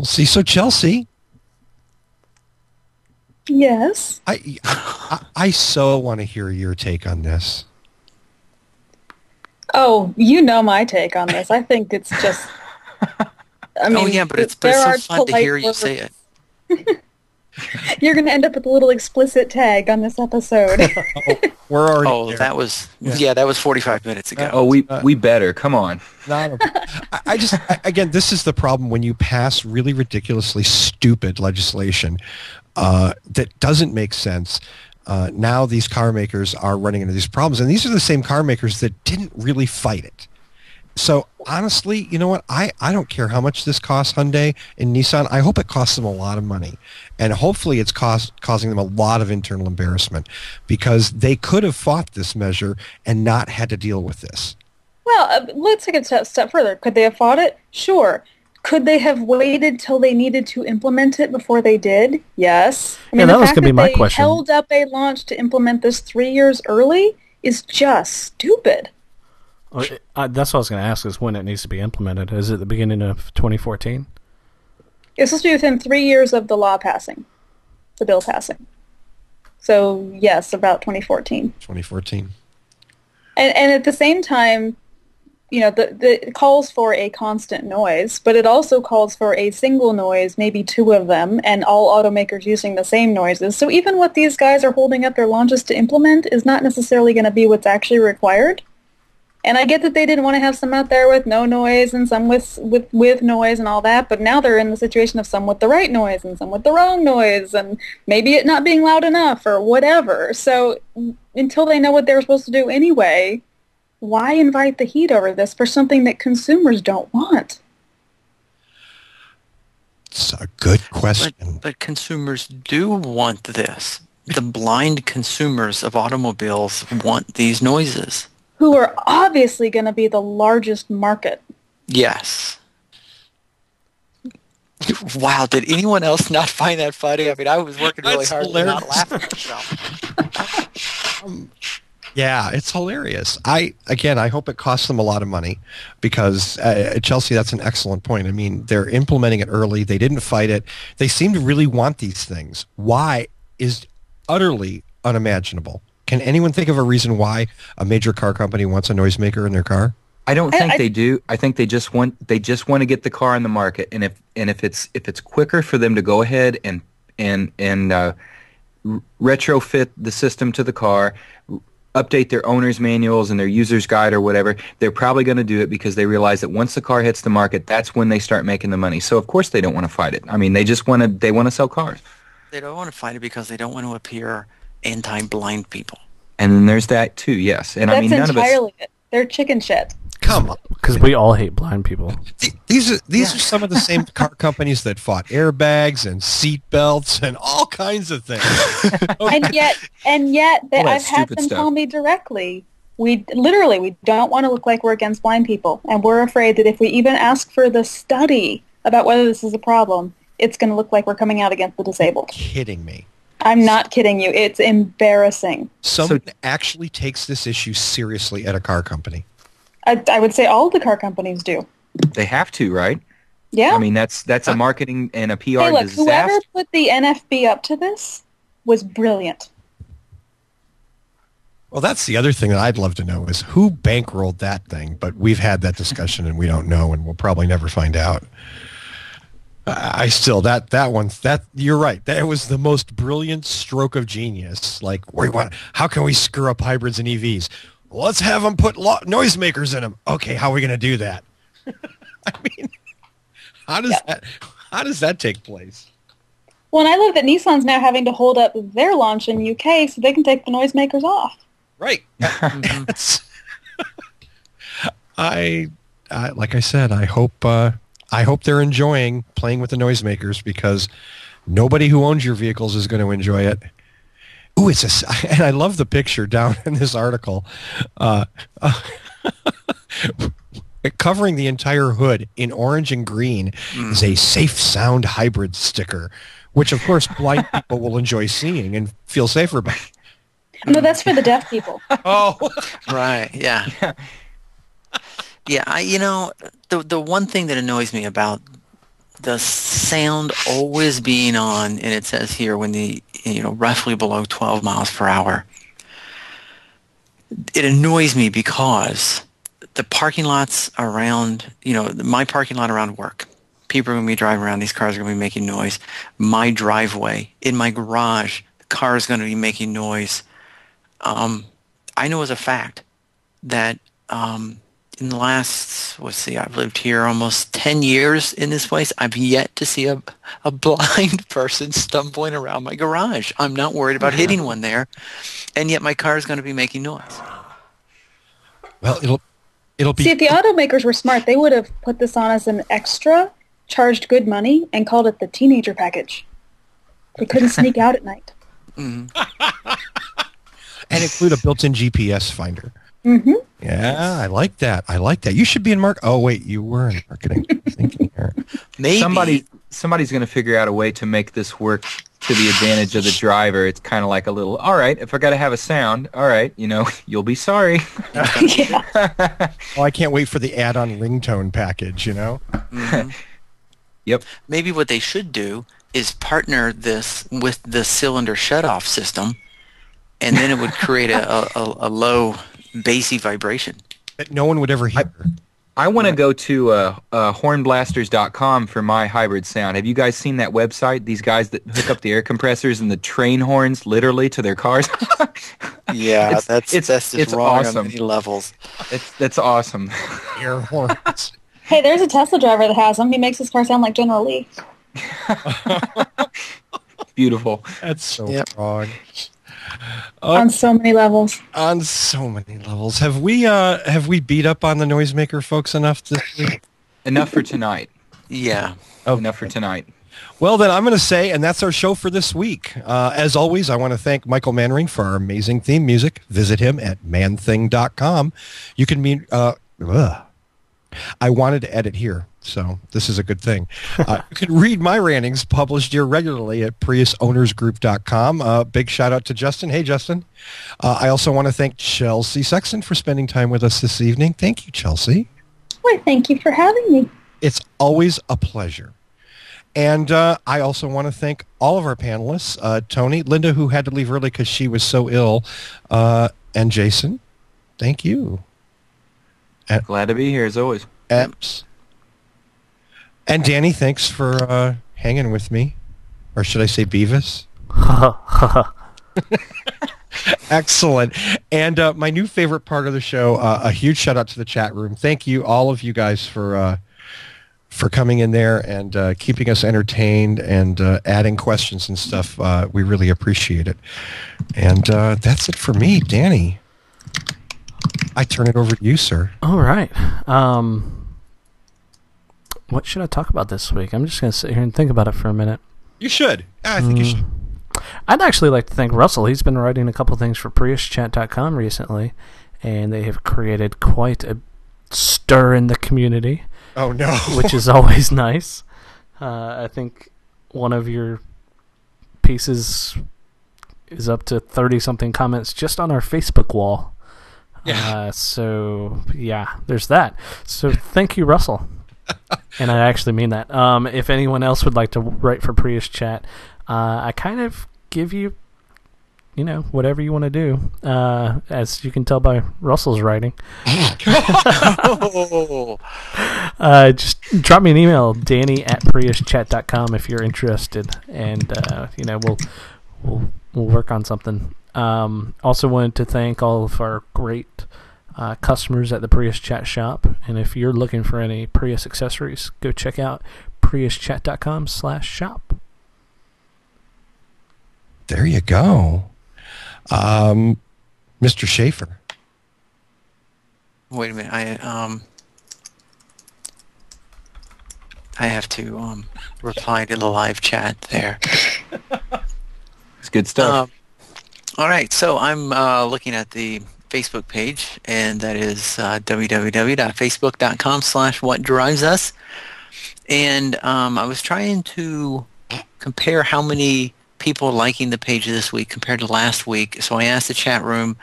So, Chelsea. Yes? I so want to hear your take on this. Oh, you know my take on this. I think it's just... I mean, but it's so fun to hear you say it. You're going to end up with a little explicit tag on this episode. We're already there. That was 45 minutes ago. We better. Come on. Again, this is the problem when you pass really ridiculously stupid legislation that doesn't make sense. Now these car makers are running into these problems, and these are the same car makers that didn't really fight it. So honestly, you know what? I don't care how much this costs Hyundai and Nissan. I hope it costs them a lot of money. And hopefully it's causing them a lot of internal embarrassment, because they could have fought this measure and not had to deal with this. Well, let's take it a step further. Could they have fought it? Sure. Could they have waited till they needed to implement it before they did? Yes. I mean, that was going to be my they question. Held up a launch to implement this 3 years early is just stupid. That's what I was going to ask, is when it needs to be implemented. Is it the beginning of 2014? It's supposed to be within 3 years of the law passing, the bill passing. So, yes, about 2014. 2014. And at the same time, it calls for a constant noise, but it also calls for a single noise, maybe two of them, and all automakers using the same noises. So even what these guys are holding up their launches to implement is not necessarily going to be what's actually required. And I get that they didn't want to have some out there with no noise and some with noise and all that, but now they're in the situation of some with the right noise and some with the wrong noise and maybe it not being loud enough or whatever. So until they know what they're supposed to do anyway, why invite the heat over this for something that consumers don't want? It's a good question. But consumers do want this. The blind consumers of automobiles want these noises. Who are obviously going to be the largest market. Yes. Wow, did anyone else not find that funny? I mean, I was working really hard to not laugh at myself. Yeah, it's hilarious. I hope it costs them a lot of money because, Chelsea, that's an excellent point. I mean, they're implementing it early. They didn't fight it. They seem to really want these things. Why is utterly unimaginable. Can anyone think of a reason why a major car company wants a noisemaker in their car? I don't think they do. I think they just want to get the car in the market, and if it's quicker for them to go ahead and retrofit the system to the car, update their owner's manuals and their user's guide or whatever, they're probably going to do it because they realize that once the car hits the market, that's when they start making the money. So of course they don't want to fight it. I mean, they want to sell cars. They don't want to fight it because they don't want to appear anti-blind people. And then there's that too, yes. And that's I mean, none entirely of us. It. They're chicken shit. Come on. Because we all hate blind people. These are some of the same car companies that fought airbags and seat belts and all kinds of things. and yet I've had them tell me directly, we don't want to look like we're against blind people, and we're afraid that if we even ask for the study about whether this is a problem, it's going to look like we're coming out against the disabled. Kidding me. I'm not kidding you. It's embarrassing. Someone actually takes this issue seriously at a car company. I would say all the car companies do. They have to, right? Yeah. I mean, that's a marketing and a PR hey, look, disaster. Whoever put the NFB up to this was brilliant. Well, that's the other thing that I'd love to know is who bankrolled that thing, but we've had that discussion and we don't know and we'll probably never find out. I still, you're right. That was the most brilliant stroke of genius. Like, how can we screw up hybrids and EVs? Well, let's have them put noisemakers in them. Okay, how are we going to do that? I mean, how does that take place? Well, and I love that Nissan's now having to hold up their launch in UK so they can take the noisemakers off. Right. Like I said, I hope they're enjoying playing with the noisemakers because nobody who owns your vehicles is going to enjoy it. Ooh, and I love the picture down in this article. Covering the entire hood in orange and green is a safe sound hybrid sticker, which of course blind people will enjoy seeing and feel safer about. No, that's for the deaf people. Oh, right, yeah. Yeah, the one thing that annoys me about the sound always being on, and it says here when roughly below 12 miles per hour, it annoys me because the parking lots around, my parking lot around work, people are going to be driving around, these cars are going to be making noise. My driveway, in my garage, the car is going to be making noise. I know as a fact that in the last, I've lived here almost 10 years in this place. I've yet to see a blind person stumbling around my garage. I'm not worried about hitting one there, and yet my car is going to be making noise. Well, it'll be. See, if the automakers were smart, they would have put this on as an extra, charged good money, and called it the teenager package. They couldn't sneak out at night. Mm-hmm. And include a built-in GPS finder. Mm-hmm. Yeah, I like that. You should be in Oh, wait, you were in marketing. Thinking here. Maybe somebody's going to figure out a way to make this work to the advantage of the driver. It's kind of like a little. All right, if I got to have a sound, all right, you'll be sorry. Yeah. Oh, I can't wait for the add-on ringtone package. Mm-hmm. Yep. Maybe what they should do is partner this with the cylinder shut-off system, and then it would create a low bassy vibration that no one would ever hear. I want to go to hornblasters.com for my hybrid sound. Have you guys seen that website? These guys that hook up the air compressors and the train horns literally to their cars? Yeah, that's just wrong awesome. on many levels. That's awesome. Air horns. Hey, there's a Tesla driver that has them. He makes his car sound like General Lee. Beautiful. That's so wrong. On so many levels. On so many levels. Have we beat up on the noisemaker folks enough this week? Enough for tonight. Yeah. Okay. Enough for tonight. Well, then I'm going to say, and that's our show for this week. As always, I want to thank Michael Mannering for our amazing theme music. Visit him at manthing.com. You can meet... I wanted to edit here, so this is a good thing. You can read my rantings published here regularly at PriusOwnersGroup.com. Big shout out to Justin. Hey, Justin. I also want to thank Chelsea Sexton for spending time with us this evening. Thank you, Chelsea. Why, thank you for having me. It's always a pleasure. And I also want to thank all of our panelists, Tony, Linda, who had to leave early because she was so ill, and Jason. Thank you. Glad to be here, as always. And Danny, thanks for hanging with me. Or should I say Beavis? Excellent. And my new favorite part of the show, a huge shout out to the chat room. Thank you, all of you guys, for coming in there and keeping us entertained and adding questions and stuff. We really appreciate it. And that's it for me. Danny, I turn it over to you, sir. All right. What should I talk about this week? I'm just going to sit here and think about it for a minute. You should. I think you should. I'd actually like to thank Russell. He's been writing a couple things for PriusChat.com recently, and they have created quite a stir in the community. Oh, no. Which is always nice. I think one of your pieces is up to 30-something comments just on our Facebook wall. Yeah. There's that. So thank you, Russell. And I actually mean that. If anyone else would like to write for Prius Chat, I kind of give you, whatever you want to do, as you can tell by Russell's writing. Just drop me an email, danny@priuschat.com, if you're interested, and we'll work on something. Also wanted to thank all of our great customers at the Prius Chat shop, and if you're looking for any Prius accessories, go check out priuschat.com/shop. There you go. Mr. Schaefer. Wait a minute. I have to reply to the live chat there. It's good stuff. All right, so I'm looking at the Facebook page, and that is www.facebook.com/whatdrivesus. And I was trying to compare how many people liking the page this week compared to last week. So I asked the chat room,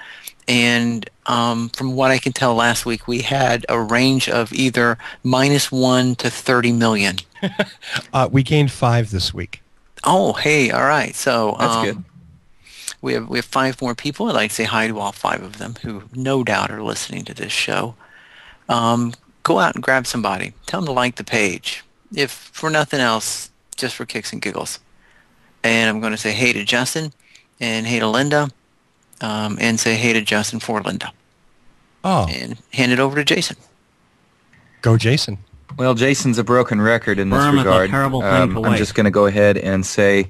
and from what I can tell, last week we had a range of either -1 to 30 million. We gained 5 this week. Oh, hey, all right. So that's good. We have 5 more people. I'd like to say hi to all 5 of them who no doubt are listening to this show. Go out and grab somebody. Tell them to like the page. If for nothing else, just for kicks and giggles. And I'm going to say hey to Justin and hey to Linda, and say hey to Justin for Linda. Oh. And hand it over to Jason. Go, Jason. Well, Jason's a broken record in this regard. I'm just going to go ahead and say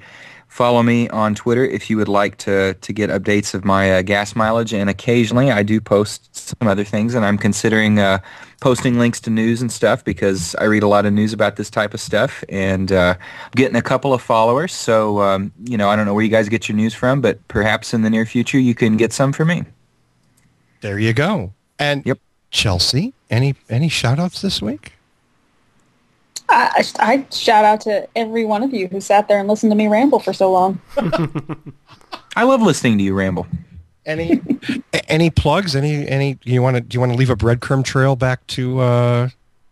follow me on Twitter if you would like to get updates of my gas mileage, and occasionally I do post some other things, and I'm considering posting links to news and stuff because I read a lot of news about this type of stuff, and I'm getting a couple of followers, so I don't know where you guys get your news from, but perhaps in the near future you can get some from me. There you go. And yep. Chelsea, any shout-outs this week? I shout out to every one of you who sat there and listened to me ramble for so long. I love listening to you ramble. Any plugs? Any? Do you want to leave a breadcrumb trail back to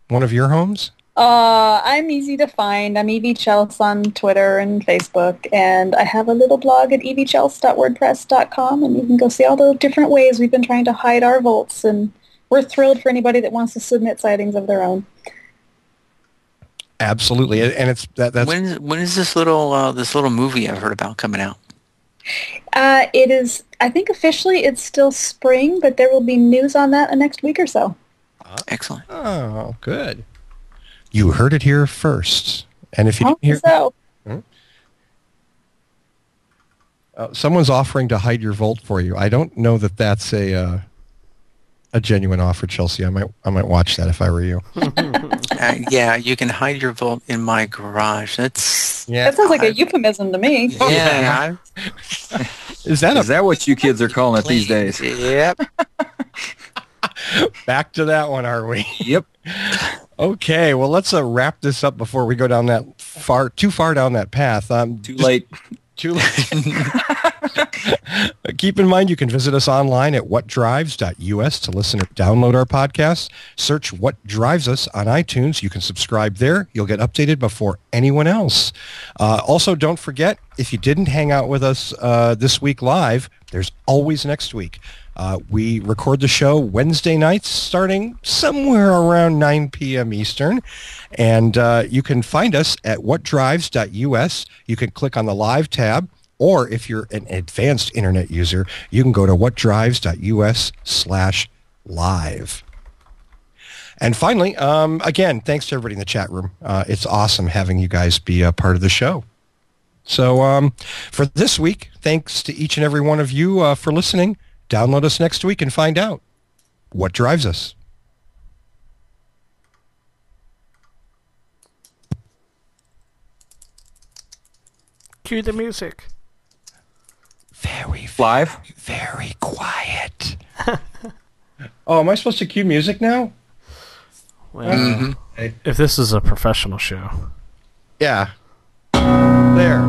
one of your homes? I'm easy to find. I'm evchels on Twitter and Facebook, and I have a little blog at evchels.wordpress.com, and you can go see all the different ways we've been trying to hide our volts and we're thrilled for anybody that wants to submit sightings of their own. Absolutely, and it's that's When is this little movie I've heard about coming out? It is, I think officially it's still spring, but there will be news on that in the next week or so. Excellent. Oh, good. You heard it here first. And if you didn't hear... So. Someone's offering to hide your Volt for you. I don't know that that's a genuine offer, Chelsea. I might watch that if I were you. Yeah, you can hide your Volt in my garage. That sounds like a euphemism to me. Yeah. Is that what you kids are calling it these days? Yep. Back to that one, are we? Yep. Okay, well, let's wrap this up before we go down that too far down that path. Too late. Too late. Keep in mind you can visit us online at whatdrives.us to listen or download our podcasts. Search What Drives Us on iTunes. You can subscribe there. You'll get updated before anyone else. Also, don't forget, if you didn't hang out with us this week live, there's always next week. We record the show Wednesday nights starting somewhere around 9 p.m. Eastern. And you can find us at whatdrives.us. You can click on the live tab. Or if you're an advanced internet user, you can go to whatdrives.us/live. And finally, again, thanks to everybody in the chat room. It's awesome having you guys be a part of the show. So for this week, thanks to each and every one of you for listening. Download us next week and find out what drives us. Cue the music. Very live. Very quiet. Oh, am I supposed to cue music now? Well, if this is a professional show. Yeah. There.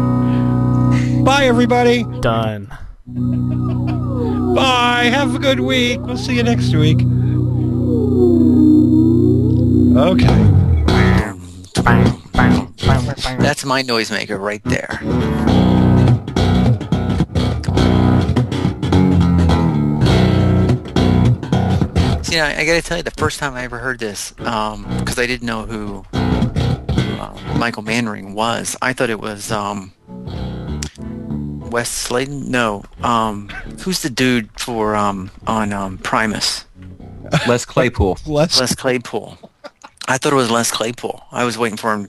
Bye, everybody. Done. Bye. Have a good week. We'll see you next week. Okay. That's my noisemaker right there. See, I got to tell you, the first time I ever heard this, because I didn't know who Michael Mannering was, I thought it was Wes Sladen? No. Who's the dude for on Primus? Les Claypool. Les Claypool. I thought it was Les Claypool. I was waiting for him.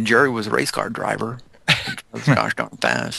Jerry was a race car driver. Gosh darn fast.